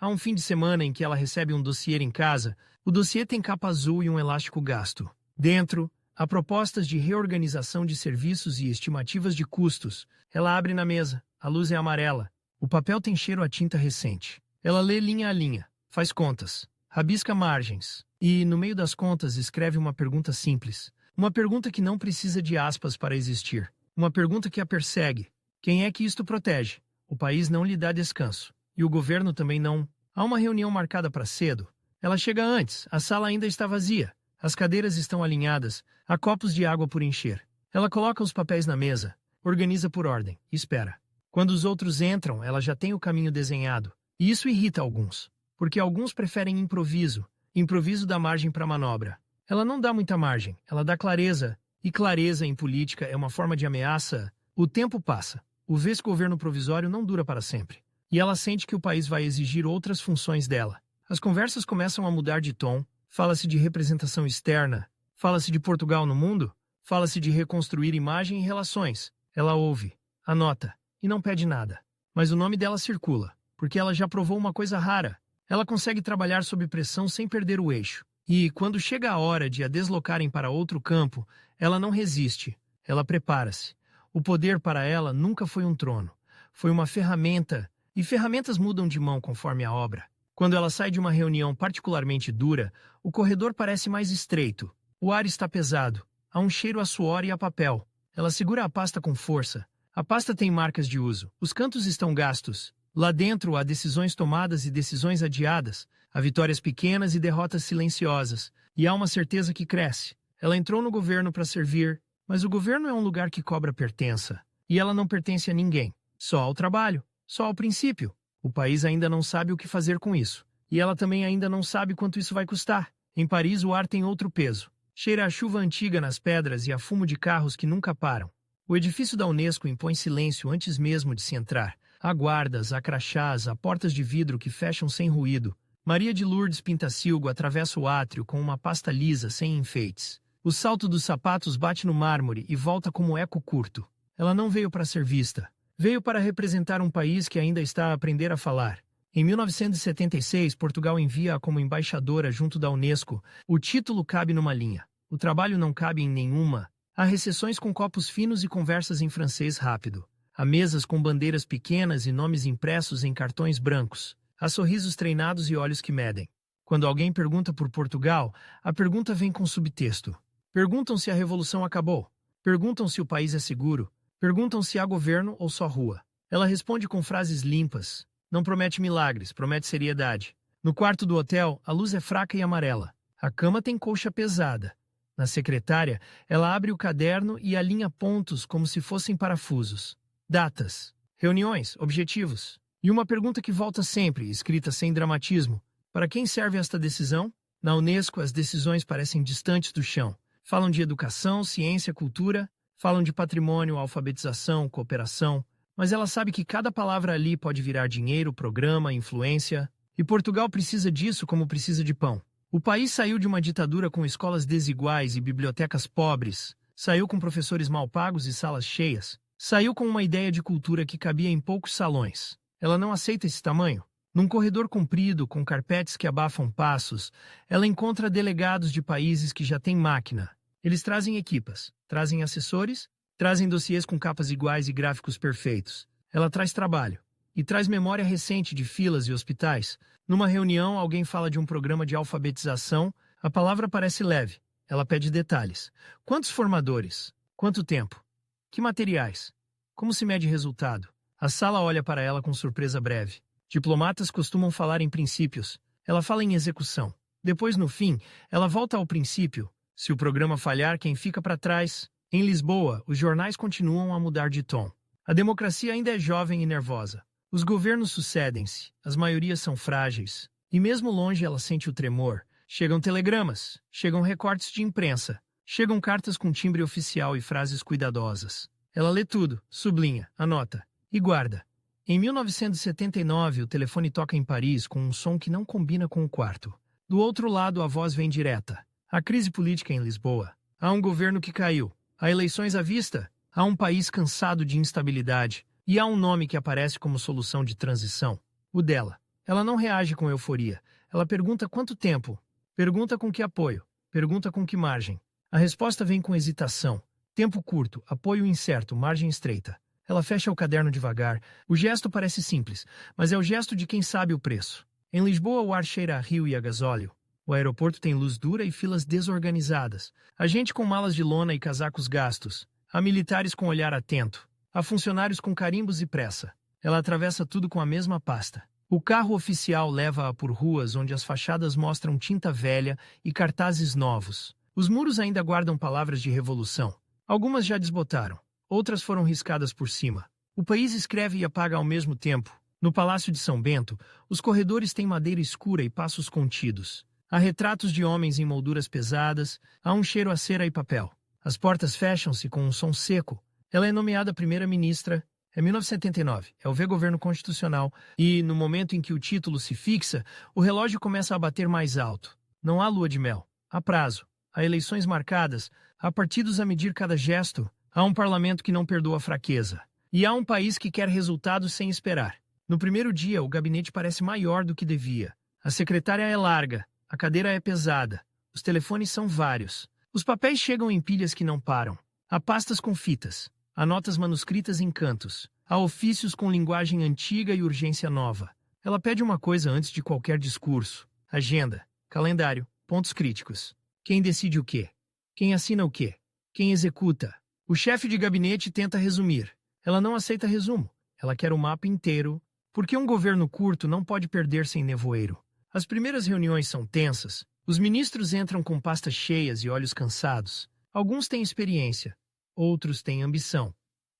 há um fim de semana em que ela recebe um dossiê em casa. O dossiê tem capa azul e um elástico gasto. Dentro, há propostas de reorganização de serviços e estimativas de custos. Ela abre na mesa. A luz é amarela. O papel tem cheiro a tinta recente. Ela lê linha a linha. Faz contas. Rabisca margens. E, no meio das contas, escreve uma pergunta simples. Uma pergunta que não precisa de aspas para existir. Uma pergunta que a persegue. Quem é que isto protege? O país não lhe dá descanso. E o governo também não. Há uma reunião marcada para cedo. Ela chega antes, a sala ainda está vazia. As cadeiras estão alinhadas, há copos de água por encher. Ela coloca os papéis na mesa, organiza por ordem e espera. Quando os outros entram, ela já tem o caminho desenhado. E isso irrita alguns, porque alguns preferem improviso. Improviso dá margem para manobra. Ela não dá muita margem, ela dá clareza. E clareza em política é uma forma de ameaça. O tempo passa. O vice-governo provisório não dura para sempre. E ela sente que o país vai exigir outras funções dela. As conversas começam a mudar de tom. Fala-se de representação externa. Fala-se de Portugal no mundo. Fala-se de reconstruir imagem e relações. Ela ouve, anota e não pede nada. Mas o nome dela circula, porque ela já provou uma coisa rara. Ela consegue trabalhar sob pressão sem perder o eixo. E, quando chega a hora de a deslocarem para outro campo, ela não resiste. Ela prepara-se. O poder para ela nunca foi um trono. Foi uma ferramenta, e ferramentas mudam de mão conforme a obra. Quando ela sai de uma reunião particularmente dura, o corredor parece mais estreito. O ar está pesado. Há um cheiro a suor e a papel. Ela segura a pasta com força. A pasta tem marcas de uso. Os cantos estão gastos. Lá dentro há decisões tomadas e decisões adiadas. Há vitórias pequenas e derrotas silenciosas. E há uma certeza que cresce. Ela entrou no governo para servir, mas o governo é um lugar que cobra pertença. E ela não pertence a ninguém. Só ao trabalho. Só ao princípio. O país ainda não sabe o que fazer com isso. E ela também ainda não sabe quanto isso vai custar. Em Paris o ar tem outro peso. Cheira a chuva antiga nas pedras e a fumo de carros que nunca param. O edifício da Unesco impõe silêncio antes mesmo de se entrar. Há guardas, há crachás, há portas de vidro que fecham sem ruído. Maria de Lourdes Pintacilgo atravessa o átrio com uma pasta lisa sem enfeites. O salto dos sapatos bate no mármore e volta como eco curto. Ela não veio para ser vista. Veio para representar um país que ainda está a aprender a falar. Em 1976, Portugal envia-a como embaixadora junto da Unesco. O título cabe numa linha. O trabalho não cabe em nenhuma. Há recepções com copos finos e conversas em francês rápido. Há mesas com bandeiras pequenas e nomes impressos em cartões brancos. Há sorrisos treinados e olhos que medem. Quando alguém pergunta por Portugal, a pergunta vem com subtexto. Perguntam se a revolução acabou. Perguntam se o país é seguro. Perguntam se há governo ou só rua. Ela responde com frases limpas. Não promete milagres, promete seriedade. No quarto do hotel, a luz é fraca e amarela. A cama tem colcha pesada. Na secretária, ela abre o caderno e alinha pontos como se fossem parafusos. Datas, reuniões, objetivos. E uma pergunta que volta sempre, escrita sem dramatismo. Para quem serve esta decisão? Na Unesco, as decisões parecem distantes do chão. Falam de educação, ciência, cultura. Falam de patrimônio, alfabetização, cooperação. Mas ela sabe que cada palavra ali pode virar dinheiro, programa, influência. E Portugal precisa disso como precisa de pão. O país saiu de uma ditadura com escolas desiguais e bibliotecas pobres. Saiu com professores mal pagos e salas cheias. Saiu com uma ideia de cultura que cabia em poucos salões. Ela não aceita esse tamanho. Num corredor comprido, com carpetes que abafam passos, ela encontra delegados de países que já têm máquina. Eles trazem equipas, trazem assessores, trazem dossiês com capas iguais e gráficos perfeitos. Ela traz trabalho. E traz memória recente de filas e hospitais. Numa reunião, alguém fala de um programa de alfabetização. A palavra parece leve. Ela pede detalhes. Quantos formadores? Quanto tempo? Que materiais? Como se mede resultado? A sala olha para ela com surpresa breve. Diplomatas costumam falar em princípios. Ela fala em execução. Depois, no fim, ela volta ao princípio. Se o programa falhar, quem fica para trás? Em Lisboa, os jornais continuam a mudar de tom. A democracia ainda é jovem e nervosa. Os governos sucedem-se, as maiorias são frágeis. E mesmo longe ela sente o tremor. Chegam telegramas, chegam recortes de imprensa, chegam cartas com timbre oficial e frases cuidadosas. Ela lê tudo, sublinha, anota e guarda. Em 1979, o telefone toca em Paris com um som que não combina com o quarto. Do outro lado, a voz vem direta. Há crise política em Lisboa. Há um governo que caiu. Há eleições à vista. Há um país cansado de instabilidade. E há um nome que aparece como solução de transição. O dela. Ela não reage com euforia. Ela pergunta quanto tempo. Pergunta com que apoio. Pergunta com que margem. A resposta vem com hesitação. Tempo curto, apoio incerto, margem estreita. Ela fecha o caderno devagar. O gesto parece simples, mas é o gesto de quem sabe o preço. Em Lisboa, o ar cheira a rio e a gasóleo. O aeroporto tem luz dura e filas desorganizadas. Há gente com malas de lona e casacos gastos. Há militares com olhar atento. Há funcionários com carimbos e pressa. Ela atravessa tudo com a mesma pasta. O carro oficial leva-a por ruas onde as fachadas mostram tinta velha e cartazes novos. Os muros ainda guardam palavras de revolução. Algumas já desbotaram, outras foram riscadas por cima. O país escreve e apaga ao mesmo tempo. No Palácio de São Bento, os corredores têm madeira escura e passos contidos. Há retratos de homens em molduras pesadas, há um cheiro a cera e papel. As portas fecham-se com um som seco. Ela é nomeada primeira-ministra. É 1979, é o V-Governo Constitucional, e, no momento em que o título se fixa, o relógio começa a bater mais alto. Não há lua de mel, há prazo, há eleições marcadas, há partidos a medir cada gesto, há um parlamento que não perdoa a fraqueza. E há um país que quer resultados sem esperar. No primeiro dia, o gabinete parece maior do que devia. A secretária é larga, a cadeira é pesada, os telefones são vários. Os papéis chegam em pilhas que não param. Há pastas com fitas. Há notas manuscritas em cantos. Há ofícios com linguagem antiga e urgência nova. Ela pede uma coisa antes de qualquer discurso: agenda, calendário, pontos críticos. Quem decide o quê? Quem assina o quê? Quem executa? O chefe de gabinete tenta resumir. Ela não aceita resumo. Ela quer o mapa inteiro, porque um governo curto não pode perder-se em nevoeiro. As primeiras reuniões são tensas. Os ministros entram com pastas cheias e olhos cansados. Alguns têm experiência. Outros têm ambição.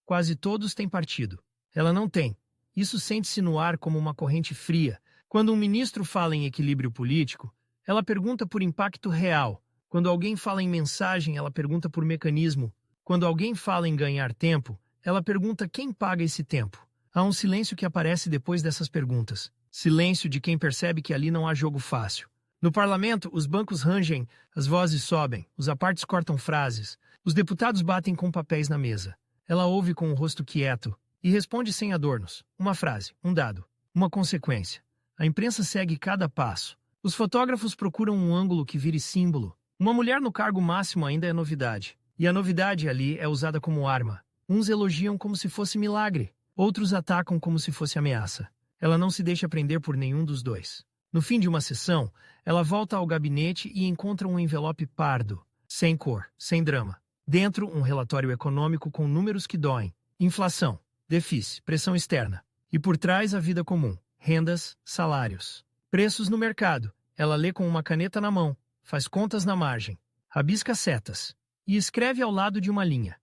Quase todos têm partido. Ela não tem. Isso sente-se no ar como uma corrente fria. Quando um ministro fala em equilíbrio político, ela pergunta por impacto real. Quando alguém fala em mensagem, ela pergunta por mecanismo. Quando alguém fala em ganhar tempo, ela pergunta quem paga esse tempo. Há um silêncio que aparece depois dessas perguntas. Silêncio de quem percebe que ali não há jogo fácil. No parlamento, os bancos rangem, as vozes sobem, os apartes cortam frases. Os deputados batem com papéis na mesa. Ela ouve com o rosto quieto e responde sem adornos. Uma frase, um dado, uma consequência. A imprensa segue cada passo. Os fotógrafos procuram um ângulo que vire símbolo. Uma mulher no cargo máximo ainda é novidade. E a novidade ali é usada como arma. Uns elogiam como se fosse milagre. Outros atacam como se fosse ameaça. Ela não se deixa prender por nenhum dos dois. No fim de uma sessão, ela volta ao gabinete e encontra um envelope pardo, sem cor, sem drama. Dentro, um relatório econômico com números que doem. Inflação, déficit, pressão externa. E por trás, a vida comum. Rendas, salários. Preços no mercado. Ela lê com uma caneta na mão, faz contas na margem, rabisca setas e escreve ao lado de uma linha.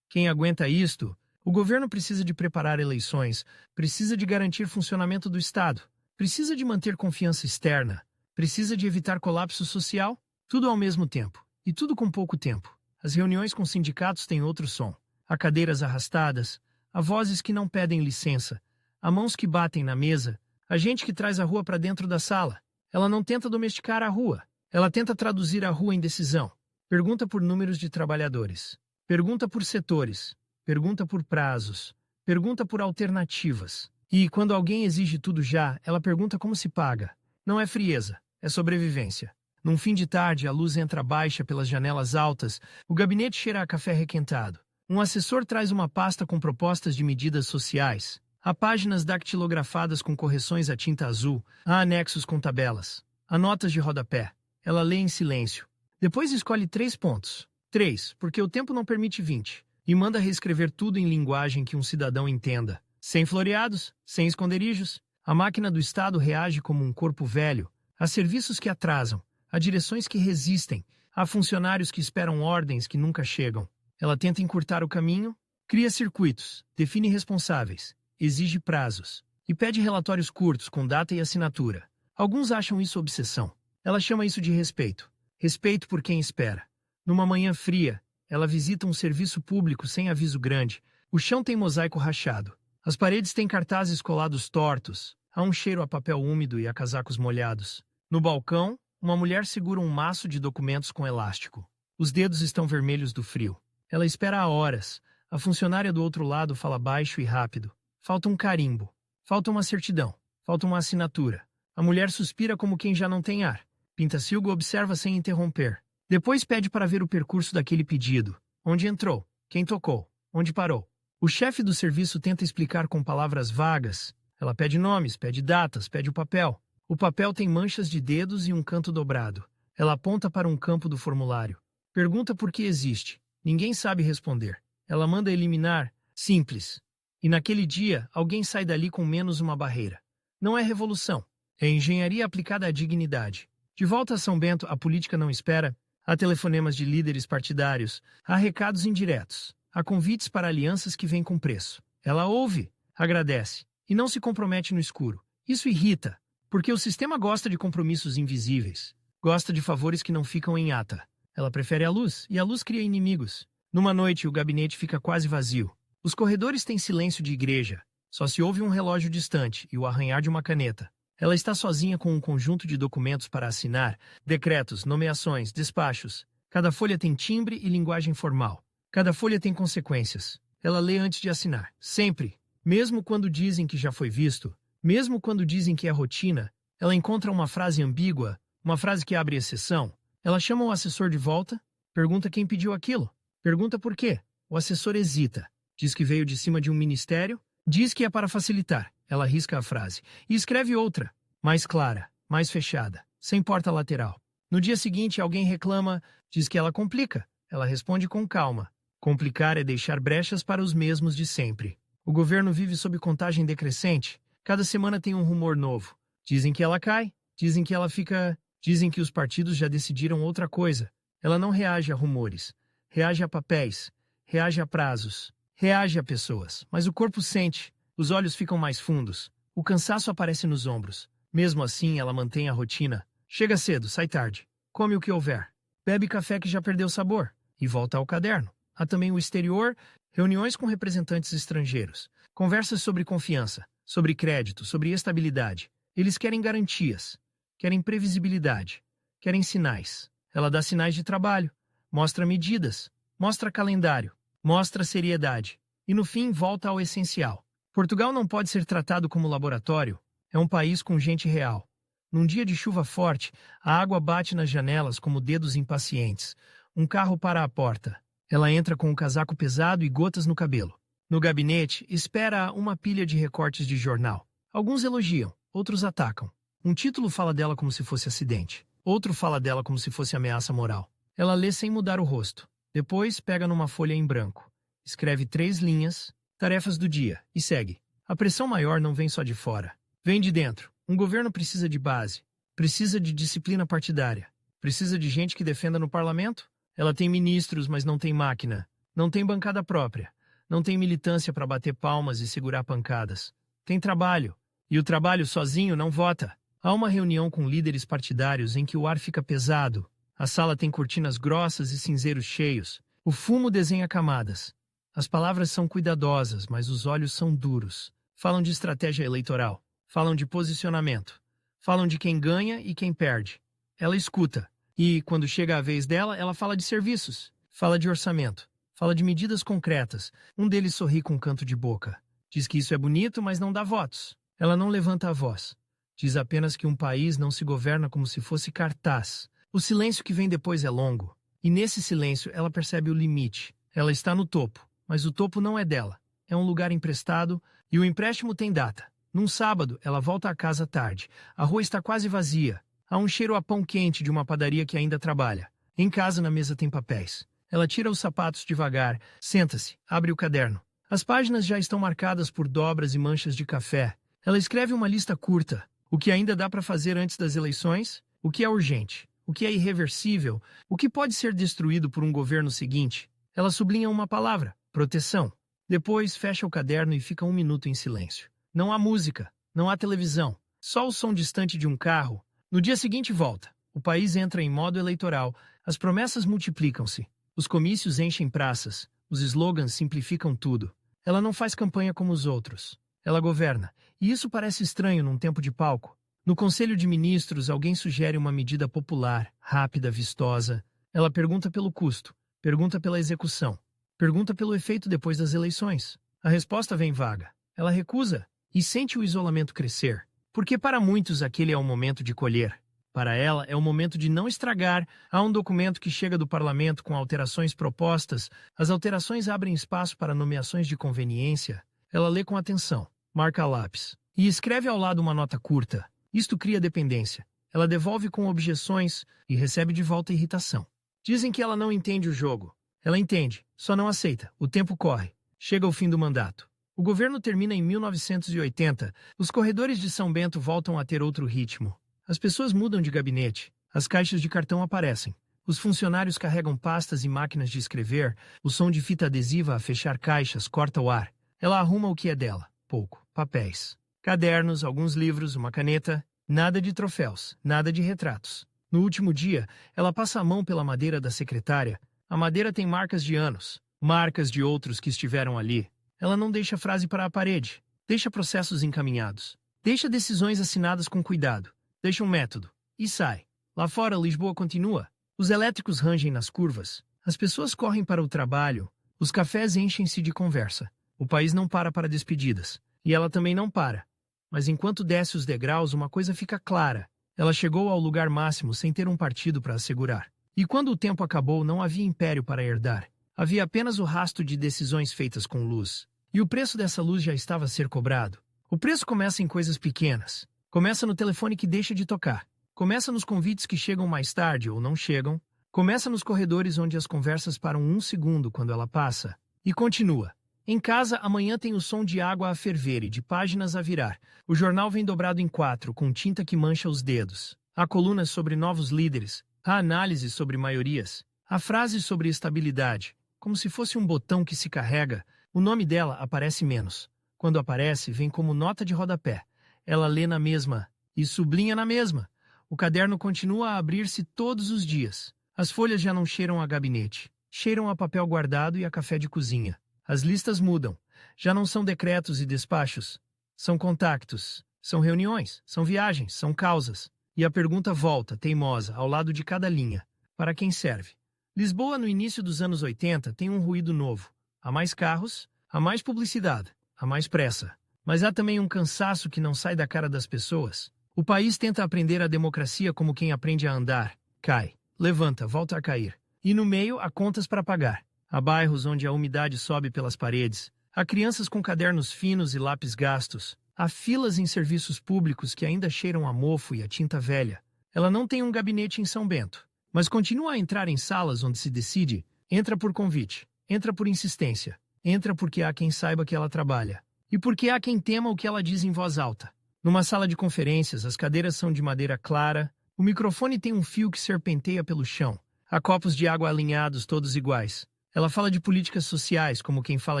Quem aguenta isto? O governo precisa de preparar eleições, precisa de garantir funcionamento do Estado, precisa de manter confiança externa, precisa de evitar colapso social, tudo ao mesmo tempo, e tudo com pouco tempo. As reuniões com sindicatos têm outro som. Há cadeiras arrastadas, há vozes que não pedem licença, há mãos que batem na mesa, há gente que traz a rua para dentro da sala. Ela não tenta domesticar a rua, ela tenta traduzir a rua em decisão. Pergunta por números de trabalhadores, pergunta por setores, pergunta por prazos, pergunta por alternativas. E, quando alguém exige tudo já, ela pergunta como se paga. Não é frieza, é sobrevivência. Num fim de tarde, a luz entra baixa pelas janelas altas, o gabinete cheira a café requentado. Um assessor traz uma pasta com propostas de medidas sociais. Há páginas dactilografadas com correções a tinta azul, há anexos com tabelas, há notas de rodapé. Ela lê em silêncio. Depois escolhe 3 pontos. 3, porque o tempo não permite 20. E manda reescrever tudo em linguagem que um cidadão entenda. Sem floreados, sem esconderijos. A máquina do Estado reage como um corpo velho. Há serviços que atrasam. Há direções que resistem. Há funcionários que esperam ordens que nunca chegam. Ela tenta encurtar o caminho, cria circuitos, define responsáveis, exige prazos e pede relatórios curtos com data e assinatura. Alguns acham isso obsessão. Ela chama isso de respeito. Respeito por quem espera. Numa manhã fria, ela visita um serviço público sem aviso grande. O chão tem mosaico rachado. As paredes têm cartazes colados tortos. Há um cheiro a papel úmido e a casacos molhados. No balcão, uma mulher segura um maço de documentos com elástico. Os dedos estão vermelhos do frio. Ela espera há horas. A funcionária do outro lado fala baixo e rápido. Falta um carimbo. Falta uma certidão. Falta uma assinatura. A mulher suspira como quem já não tem ar. Pintacilgo observa sem interromper. Depois pede para ver o percurso daquele pedido. Onde entrou? Quem tocou? Onde parou? O chefe do serviço tenta explicar com palavras vagas. Ela pede nomes, pede datas, pede o papel. O papel tem manchas de dedos e um canto dobrado. Ela aponta para um campo do formulário. Pergunta por que existe. Ninguém sabe responder. Ela manda eliminar. Simples. E naquele dia, alguém sai dali com menos uma barreira. Não é revolução. É engenharia aplicada à dignidade. De volta a São Bento, a política não espera. Há telefonemas de líderes partidários. Há recados indiretos. Há convites para alianças que vêm com preço. Ela ouve, agradece e não se compromete no escuro. Isso irrita, porque o sistema gosta de compromissos invisíveis. Gosta de favores que não ficam em ata. Ela prefere a luz, e a luz cria inimigos. Numa noite, o gabinete fica quase vazio. Os corredores têm silêncio de igreja. Só se ouve um relógio distante e o arranhar de uma caneta. Ela está sozinha com um conjunto de documentos para assinar, decretos, nomeações, despachos. Cada folha tem timbre e linguagem formal. Cada folha tem consequências. Ela lê antes de assinar, sempre. Mesmo quando dizem que já foi visto, mesmo quando dizem que é rotina, ela encontra uma frase ambígua, uma frase que abre exceção. Ela chama o assessor de volta, pergunta quem pediu aquilo, pergunta por quê. O assessor hesita, diz que veio de cima de um ministério, diz que é para facilitar. Ela risca a frase e escreve outra, mais clara, mais fechada, sem porta lateral. No dia seguinte, alguém reclama, diz que ela complica. Ela responde com calma. Complicar é deixar brechas para os mesmos de sempre. O governo vive sob contagem decrescente. Cada semana tem um rumor novo. Dizem que ela cai, dizem que ela fica... Dizem que os partidos já decidiram outra coisa. Ela não reage a rumores. Reage a papéis. Reage a prazos. Reage a pessoas. Mas o corpo sente. Os olhos ficam mais fundos. O cansaço aparece nos ombros. Mesmo assim, ela mantém a rotina. Chega cedo, sai tarde. Come o que houver. Bebe café que já perdeu sabor. E volta ao caderno. Há também o exterior, reuniões com representantes estrangeiros, conversas sobre confiança, sobre crédito, sobre estabilidade. Eles querem garantias, querem previsibilidade, querem sinais. Ela dá sinais de trabalho, mostra medidas, mostra calendário, mostra seriedade. E no fim volta ao essencial. Portugal não pode ser tratado como laboratório. É um país com gente real. Num dia de chuva forte, a água bate nas janelas como dedos impacientes. Um carro para à porta. Ela entra com um casaco pesado e gotas no cabelo. No gabinete, espera uma pilha de recortes de jornal. Alguns elogiam, outros atacam. Um título fala dela como se fosse acidente. Outro fala dela como se fosse ameaça moral. Ela lê sem mudar o rosto. Depois, pega numa folha em branco. Escreve 3 linhas, tarefas do dia, e segue. A pressão maior não vem só de fora. Vem de dentro. Um governo precisa de base. Precisa de disciplina partidária. Precisa de gente que defenda no parlamento. Ela tem ministros, mas não tem máquina. Não tem bancada própria. Não tem militância para bater palmas e segurar pancadas. Tem trabalho. E o trabalho sozinho não vota. Há uma reunião com líderes partidários em que o ar fica pesado. A sala tem cortinas grossas e cinzeiros cheios. O fumo desenha camadas. As palavras são cuidadosas, mas os olhos são duros. Falam de estratégia eleitoral. Falam de posicionamento. Falam de quem ganha e quem perde. Ela escuta. E, quando chega a vez dela, ela fala de serviços, fala de orçamento, fala de medidas concretas. Um deles sorri com um canto de boca. Diz que isso é bonito, mas não dá votos. Ela não levanta a voz. Diz apenas que um país não se governa como se fosse cartaz. O silêncio que vem depois é longo. E nesse silêncio ela percebe o limite. Ela está no topo, mas o topo não é dela. É um lugar emprestado e o empréstimo tem data. Num sábado, ela volta a casa tarde. A rua está quase vazia. Há um cheiro a pão quente de uma padaria que ainda trabalha. Em casa, na mesa, tem papéis. Ela tira os sapatos devagar, senta-se, abre o caderno. As páginas já estão marcadas por dobras e manchas de café. Ela escreve uma lista curta. O que ainda dá para fazer antes das eleições? O que é urgente? O que é irreversível? O que pode ser destruído por um governo seguinte? Ela sublinha uma palavra: proteção. Depois, fecha o caderno e fica 1 minuto em silêncio. Não há música, não há televisão. Só o som distante de um carro. No dia seguinte volta. O país entra em modo eleitoral. As promessas multiplicam-se. Os comícios enchem praças. Os slogans simplificam tudo. Ela não faz campanha como os outros. Ela governa. E isso parece estranho num tempo de palco. No Conselho de Ministros, alguém sugere uma medida popular, rápida, vistosa. Ela pergunta pelo custo. Pergunta pela execução. Pergunta pelo efeito depois das eleições. A resposta vem vaga. Ela recusa e sente o isolamento crescer. Porque para muitos aquele é o momento de colher. Para ela é o momento de não estragar. Há um documento que chega do parlamento com alterações propostas. As alterações abrem espaço para nomeações de conveniência. Ela lê com atenção, marca a lápis e escreve ao lado uma nota curta. Isto cria dependência. Ela devolve com objeções e recebe de volta irritação. Dizem que ela não entende o jogo. Ela entende, só não aceita. O tempo corre. Chega o fim do mandato. O governo termina em 1980. Os corredores de São Bento voltam a ter outro ritmo. As pessoas mudam de gabinete. As caixas de cartão aparecem. Os funcionários carregam pastas e máquinas de escrever. O som de fita adesiva a fechar caixas corta o ar. Ela arruma o que é dela. Pouco. Papéis. Cadernos, alguns livros, uma caneta. Nada de troféus. Nada de retratos. No último dia, ela passa a mão pela madeira da secretária. A madeira tem marcas de anos. Marcas de outros que estiveram ali. Ela não deixa frase para a parede. Deixa processos encaminhados. Deixa decisões assinadas com cuidado. Deixa um método. E sai. Lá fora, Lisboa continua. Os elétricos rangem nas curvas. As pessoas correm para o trabalho. Os cafés enchem-se de conversa. O país não para despedidas. E ela também não para. Mas enquanto desce os degraus, uma coisa fica clara. Ela chegou ao lugar máximo sem ter um partido para assegurar. E quando o tempo acabou, não havia império para herdar. Havia apenas o rastro de decisões feitas com luz. E o preço dessa luz já estava a ser cobrado. O preço começa em coisas pequenas. Começa no telefone que deixa de tocar. Começa nos convites que chegam mais tarde ou não chegam. Começa nos corredores onde as conversas param um segundo quando ela passa. E continua. Em casa, amanhã tem o som de água a ferver e de páginas a virar. O jornal vem dobrado em 4, com tinta que mancha os dedos. Há colunas sobre novos líderes. Há análise sobre maiorias. Há frases sobre estabilidade. Como se fosse um botão que se carrega, o nome dela aparece menos. Quando aparece, vem como nota de rodapé. Ela lê na mesma e sublinha na mesma. O caderno continua a abrir-se todos os dias. As folhas já não cheiram a gabinete. Cheiram a papel guardado e a café de cozinha. As listas mudam. Já não são decretos e despachos. São contactos. São reuniões. São viagens. São causas. E a pergunta volta, teimosa, ao lado de cada linha. Para quem serve? Lisboa, no início dos anos 80, tem um ruído novo. Há mais carros, há mais publicidade, há mais pressa. Mas há também um cansaço que não sai da cara das pessoas. O país tenta aprender a democracia como quem aprende a andar. Cai, levanta, volta a cair. E no meio há contas para pagar. Há bairros onde a umidade sobe pelas paredes. Há crianças com cadernos finos e lápis gastos. Há filas em serviços públicos que ainda cheiram a mofo e a tinta velha. Ela não tem um gabinete em São Bento, mas continua a entrar em salas onde se decide. Entra por convite, entra por insistência, entra porque há quem saiba que ela trabalha. E porque há quem tema o que ela diz em voz alta. Numa sala de conferências, as cadeiras são de madeira clara, o microfone tem um fio que serpenteia pelo chão. Há copos de água alinhados, todos iguais. Ela fala de políticas sociais, como quem fala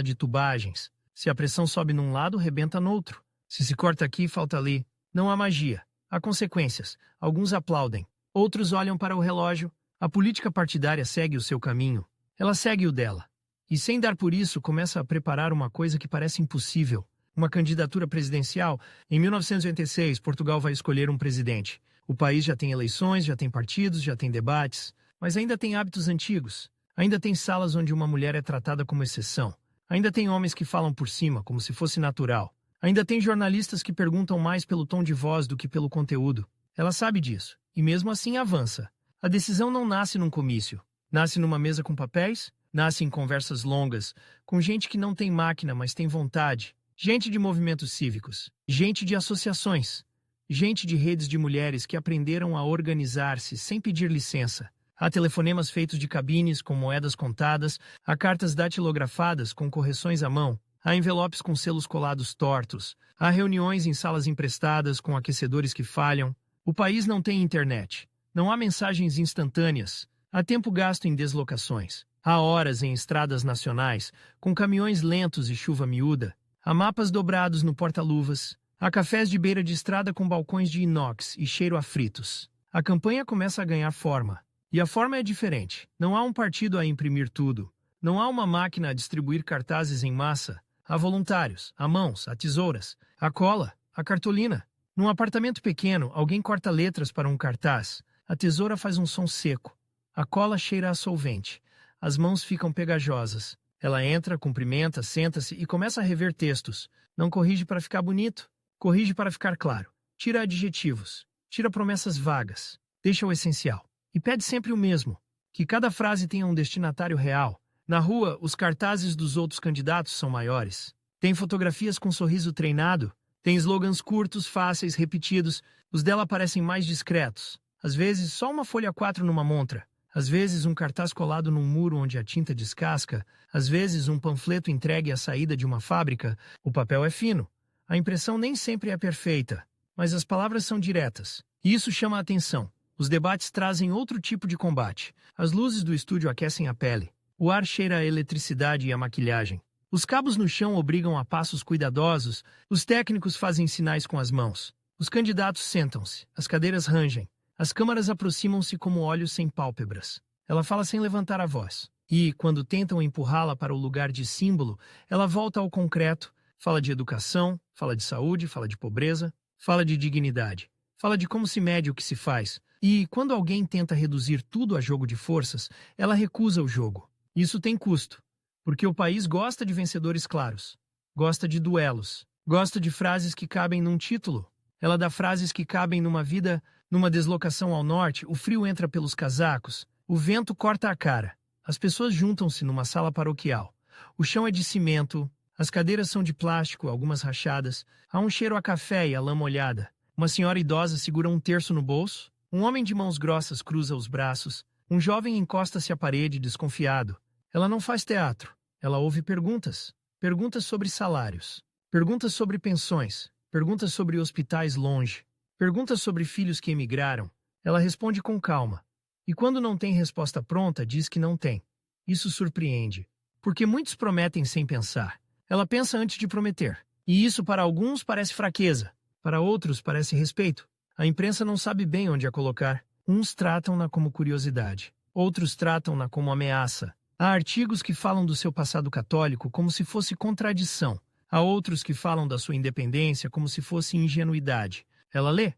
de tubagens. Se a pressão sobe num lado, rebenta no outro. Se se corta aqui, falta ali. Não há magia. Há consequências. Alguns aplaudem. Outros olham para o relógio. A política partidária segue o seu caminho. Ela segue o dela. E sem dar por isso, começa a preparar uma coisa que parece impossível. Uma candidatura presidencial. Em 1986, Portugal vai escolher um presidente. O país já tem eleições, já tem partidos, já tem debates. Mas ainda tem hábitos antigos. Ainda tem salas onde uma mulher é tratada como exceção. Ainda tem homens que falam por cima, como se fosse natural. Ainda tem jornalistas que perguntam mais pelo tom de voz do que pelo conteúdo. Ela sabe disso, e mesmo assim avança. A decisão não nasce num comício. Nasce numa mesa com papéis, nasce em conversas longas, com gente que não tem máquina, mas tem vontade. Gente de movimentos cívicos, gente de associações, gente de redes de mulheres que aprenderam a organizar-se sem pedir licença. Há telefonemas feitos de cabines com moedas contadas, há cartas datilografadas com correções à mão, há envelopes com selos colados tortos, há reuniões em salas emprestadas com aquecedores que falham. O país não tem internet, não há mensagens instantâneas, há tempo gasto em deslocações, há horas em estradas nacionais, com caminhões lentos e chuva miúda, há mapas dobrados no porta-luvas, há cafés de beira de estrada com balcões de inox e cheiro a fritos. A campanha começa a ganhar forma. E a forma é diferente. Não há um partido a imprimir tudo. Não há uma máquina a distribuir cartazes em massa. Há voluntários, há mãos, há tesouras, há cola, há cartolina. Num apartamento pequeno, alguém corta letras para um cartaz. A tesoura faz um som seco. A cola cheira a solvente. As mãos ficam pegajosas. Ela entra, cumprimenta, senta-se e começa a rever textos. Não corrige para ficar bonito. Corrige para ficar claro. Tira adjetivos. Tira promessas vagas. Deixa o essencial. E pede sempre o mesmo, que cada frase tenha um destinatário real. Na rua, os cartazes dos outros candidatos são maiores. Tem fotografias com sorriso treinado, tem slogans curtos, fáceis, repetidos. Os dela parecem mais discretos. Às vezes, só uma folha 4 numa montra. Às vezes um cartaz colado num muro onde a tinta descasca, às vezes um panfleto entregue à saída de uma fábrica. O papel é fino. A impressão nem sempre é perfeita, mas as palavras são diretas. E isso chama a atenção. Os debates trazem outro tipo de combate. As luzes do estúdio aquecem a pele. O ar cheira a eletricidade e a maquilhagem. Os cabos no chão obrigam a passos cuidadosos. Os técnicos fazem sinais com as mãos. Os candidatos sentam-se. As cadeiras rangem. As câmaras aproximam-se como olhos sem pálpebras. Ela fala sem levantar a voz. E, quando tentam empurrá-la para o lugar de símbolo, ela volta ao concreto, fala de educação, fala de saúde, fala de pobreza, fala de dignidade, fala de como se mede o que se faz. E, quando alguém tenta reduzir tudo a jogo de forças, ela recusa o jogo. Isso tem custo, porque o país gosta de vencedores claros, gosta de duelos, gosta de frases que cabem num título. Ela dá frases que cabem numa vida. Numa deslocação ao norte, o frio entra pelos casacos, o vento corta a cara. As pessoas juntam-se numa sala paroquial. O chão é de cimento, as cadeiras são de plástico, algumas rachadas. Há um cheiro a café e a lã molhada. Uma senhora idosa segura um terço no bolso. Um homem de mãos grossas cruza os braços. Um jovem encosta-se à parede, desconfiado. Ela não faz teatro. Ela ouve perguntas. Perguntas sobre salários. Perguntas sobre pensões. Perguntas sobre hospitais longe. Perguntas sobre filhos que emigraram. Ela responde com calma. E quando não tem resposta pronta, diz que não tem. Isso surpreende. Porque muitos prometem sem pensar. Ela pensa antes de prometer. E isso para alguns parece fraqueza. Para outros parece respeito. A imprensa não sabe bem onde a colocar. Uns tratam-na como curiosidade. Outros tratam-na como ameaça. Há artigos que falam do seu passado católico como se fosse contradição. Há outros que falam da sua independência como se fosse ingenuidade. Ela lê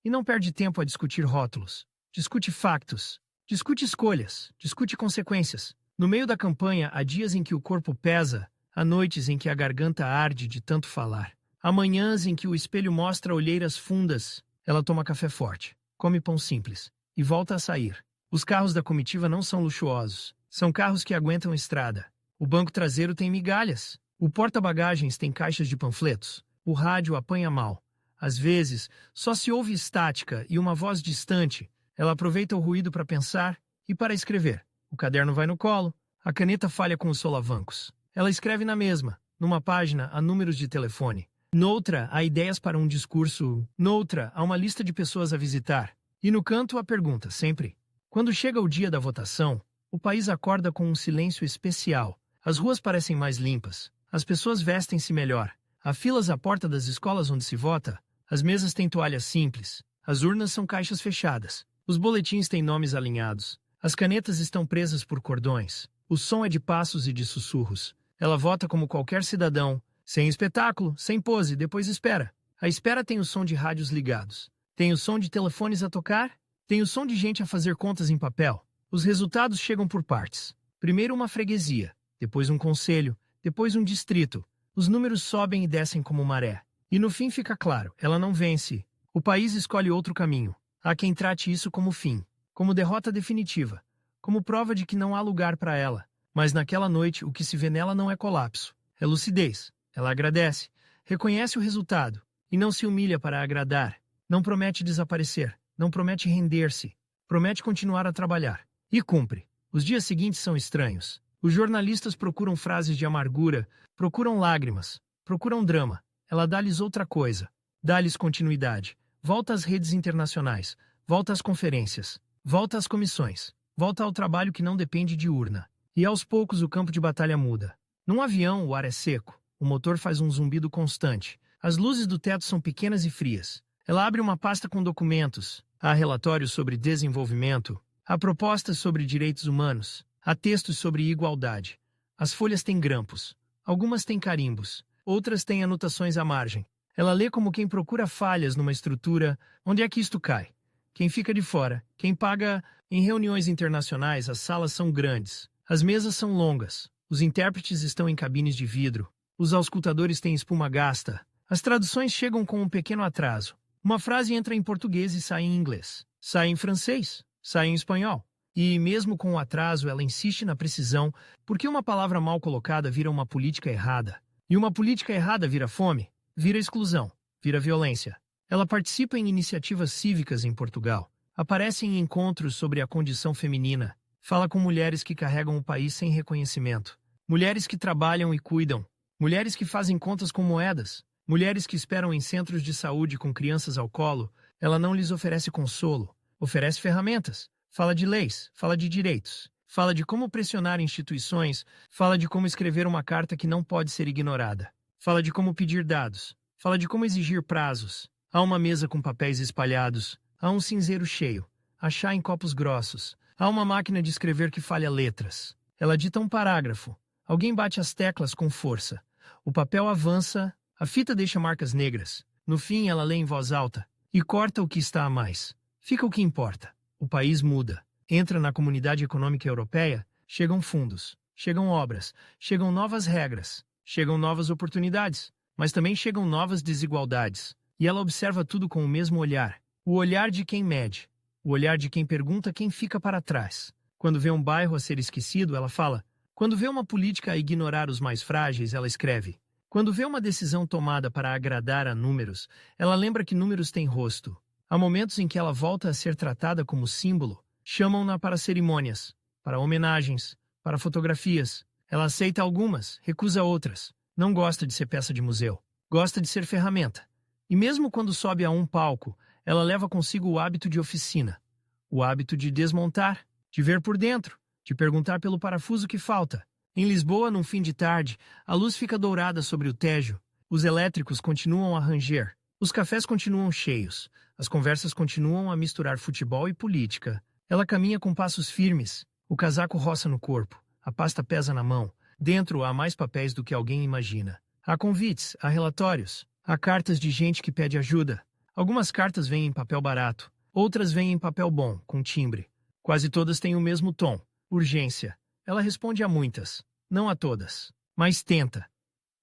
e não perde tempo a discutir rótulos. Discute factos. Discute escolhas. Discute consequências. No meio da campanha, há dias em que o corpo pesa, há noites em que a garganta arde de tanto falar. Há manhãs em que o espelho mostra olheiras fundas. Ela toma café forte, come pão simples e volta a sair. Os carros da comitiva não são luxuosos. São carros que aguentam estrada. O banco traseiro tem migalhas. O porta-bagagens tem caixas de panfletos. O rádio apanha mal. Às vezes, só se ouve estática e uma voz distante. Ela aproveita o ruído para pensar e para escrever. O caderno vai no colo, a caneta falha com os solavancos. Ela escreve na mesma. Numa página, há números de telefone. Noutra, há ideias para um discurso. Noutra, há uma lista de pessoas a visitar. E no canto, a pergunta, sempre. Quando chega o dia da votação, o país acorda com um silêncio especial. As ruas parecem mais limpas. As pessoas vestem-se melhor. Há filas à porta das escolas onde se vota. As mesas têm toalhas simples. As urnas são caixas fechadas. Os boletins têm nomes alinhados. As canetas estão presas por cordões. O som é de passos e de sussurros. Ela vota como qualquer cidadão. Sem espetáculo, sem pose, depois espera. A espera tem o som de rádios ligados. Tem o som de telefones a tocar. Tem o som de gente a fazer contas em papel. Os resultados chegam por partes. Primeiro uma freguesia, depois um concelho, depois um distrito. Os números sobem e descem como maré. E no fim fica claro, ela não vence. O país escolhe outro caminho. Há quem trate isso como fim, como derrota definitiva, como prova de que não há lugar para ela. Mas naquela noite, o que se vê nela não é colapso, é lucidez. Ela agradece, reconhece o resultado e não se humilha para agradar. Não promete desaparecer, não promete render-se, promete continuar a trabalhar. E cumpre. Os dias seguintes são estranhos. Os jornalistas procuram frases de amargura, procuram lágrimas, procuram drama. Ela dá-lhes outra coisa. Dá-lhes continuidade. Volta às redes internacionais. Volta às conferências. Volta às comissões. Volta ao trabalho que não depende de urna. E aos poucos o campo de batalha muda. Num avião, o ar é seco. O motor faz um zumbido constante. As luzes do teto são pequenas e frias. Ela abre uma pasta com documentos. Há relatórios sobre desenvolvimento. Há propostas sobre direitos humanos. Há textos sobre igualdade. As folhas têm grampos. Algumas têm carimbos. Outras têm anotações à margem. Ela lê como quem procura falhas numa estrutura. Onde é que isto cai? Quem fica de fora? Quem paga? Em reuniões internacionais, as salas são grandes. As mesas são longas. Os intérpretes estão em cabines de vidro. Os auscultadores têm espuma gasta. As traduções chegam com um pequeno atraso. Uma frase entra em português e sai em inglês. Sai em francês. Sai em espanhol. E, mesmo com o atraso, ela insiste na precisão, porque uma palavra mal colocada vira uma política errada. E uma política errada vira fome, vira exclusão, vira violência. Ela participa em iniciativas cívicas em Portugal. Aparece em encontros sobre a condição feminina. Fala com mulheres que carregam o país sem reconhecimento. Mulheres que trabalham e cuidam. Mulheres que fazem contas com moedas. Mulheres que esperam em centros de saúde com crianças ao colo. Ela não lhes oferece consolo. Oferece ferramentas. Fala de leis. Fala de direitos. Fala de como pressionar instituições. Fala de como escrever uma carta que não pode ser ignorada. Fala de como pedir dados. Fala de como exigir prazos. Há uma mesa com papéis espalhados. Há um cinzeiro cheio. Há chá em copos grossos. Há uma máquina de escrever que falha letras. Ela dita um parágrafo. Alguém bate as teclas com força. O papel avança. A fita deixa marcas negras. No fim, ela lê em voz alta. E corta o que está a mais. Fica o que importa. O país muda. Entra na Comunidade Econômica Europeia. Chegam fundos. Chegam obras. Chegam novas regras. Chegam novas oportunidades. Mas também chegam novas desigualdades. E ela observa tudo com o mesmo olhar. O olhar de quem mede. O olhar de quem pergunta quem fica para trás. Quando vê um bairro a ser esquecido, ela fala. Quando vê uma política a ignorar os mais frágeis, ela escreve. Quando vê uma decisão tomada para agradar a números, ela lembra que números têm rosto. Há momentos em que ela volta a ser tratada como símbolo. Chamam-na para cerimônias, para homenagens, para fotografias. Ela aceita algumas, recusa outras. Não gosta de ser peça de museu. Gosta de ser ferramenta. E mesmo quando sobe a um palco, ela leva consigo o hábito de oficina. O hábito de desmontar, de ver por dentro, de perguntar pelo parafuso que falta. Em Lisboa, num fim de tarde, a luz fica dourada sobre o Tejo. Os elétricos continuam a ranger. Os cafés continuam cheios. As conversas continuam a misturar futebol e política. Ela caminha com passos firmes. O casaco roça no corpo. A pasta pesa na mão. Dentro há mais papéis do que alguém imagina. Há convites, há relatórios. Há cartas de gente que pede ajuda. Algumas cartas vêm em papel barato, outras vêm em papel bom, com timbre. Quase todas têm o mesmo tom, urgência. Ela responde a muitas, não a todas, mas tenta.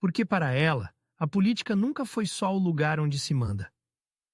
Porque para ela, a política nunca foi só o lugar onde se manda.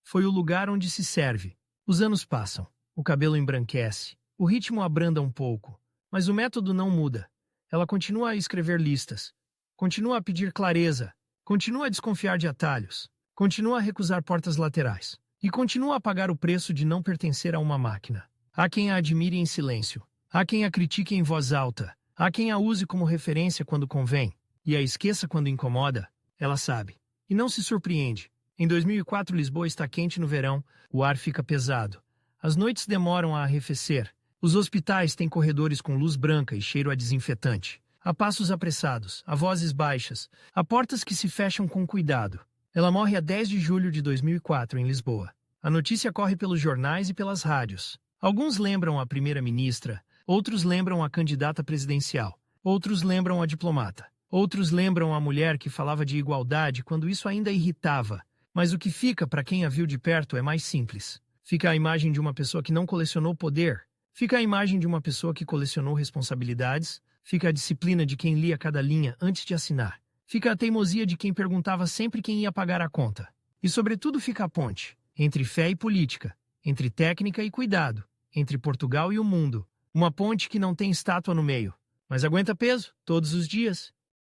Foi o lugar onde se serve. Os anos passam, o cabelo embranquece, o ritmo abranda um pouco, mas o método não muda. Ela continua a escrever listas, continua a pedir clareza, continua a desconfiar de atalhos. Continua a recusar portas laterais. E continua a pagar o preço de não pertencer a uma máquina. Há quem a admire em silêncio. Há quem a critique em voz alta. Há quem a use como referência quando convém. E a esqueça quando incomoda. Ela sabe. E não se surpreende. Em 2004, Lisboa está quente no verão. O ar fica pesado. As noites demoram a arrefecer. Os hospitais têm corredores com luz branca e cheiro a desinfetante. Há passos apressados. Há vozes baixas. Há portas que se fecham com cuidado. Ela morre a 10 de julho de 2004, em Lisboa. A notícia corre pelos jornais e pelas rádios. Alguns lembram a primeira-ministra, outros lembram a candidata presidencial, outros lembram a diplomata, outros lembram a mulher que falava de igualdade quando isso ainda irritava. Mas o que fica para quem a viu de perto é mais simples. Fica a imagem de uma pessoa que não colecionou poder, fica a imagem de uma pessoa que colecionou responsabilidades, fica a disciplina de quem lia cada linha antes de assinar. Fica a teimosia de quem perguntava sempre quem ia pagar a conta. E, sobretudo, fica a ponte entre fé e política, entre técnica e cuidado, entre Portugal e o mundo. Uma ponte que não tem estátua no meio, mas aguenta peso todos os dias.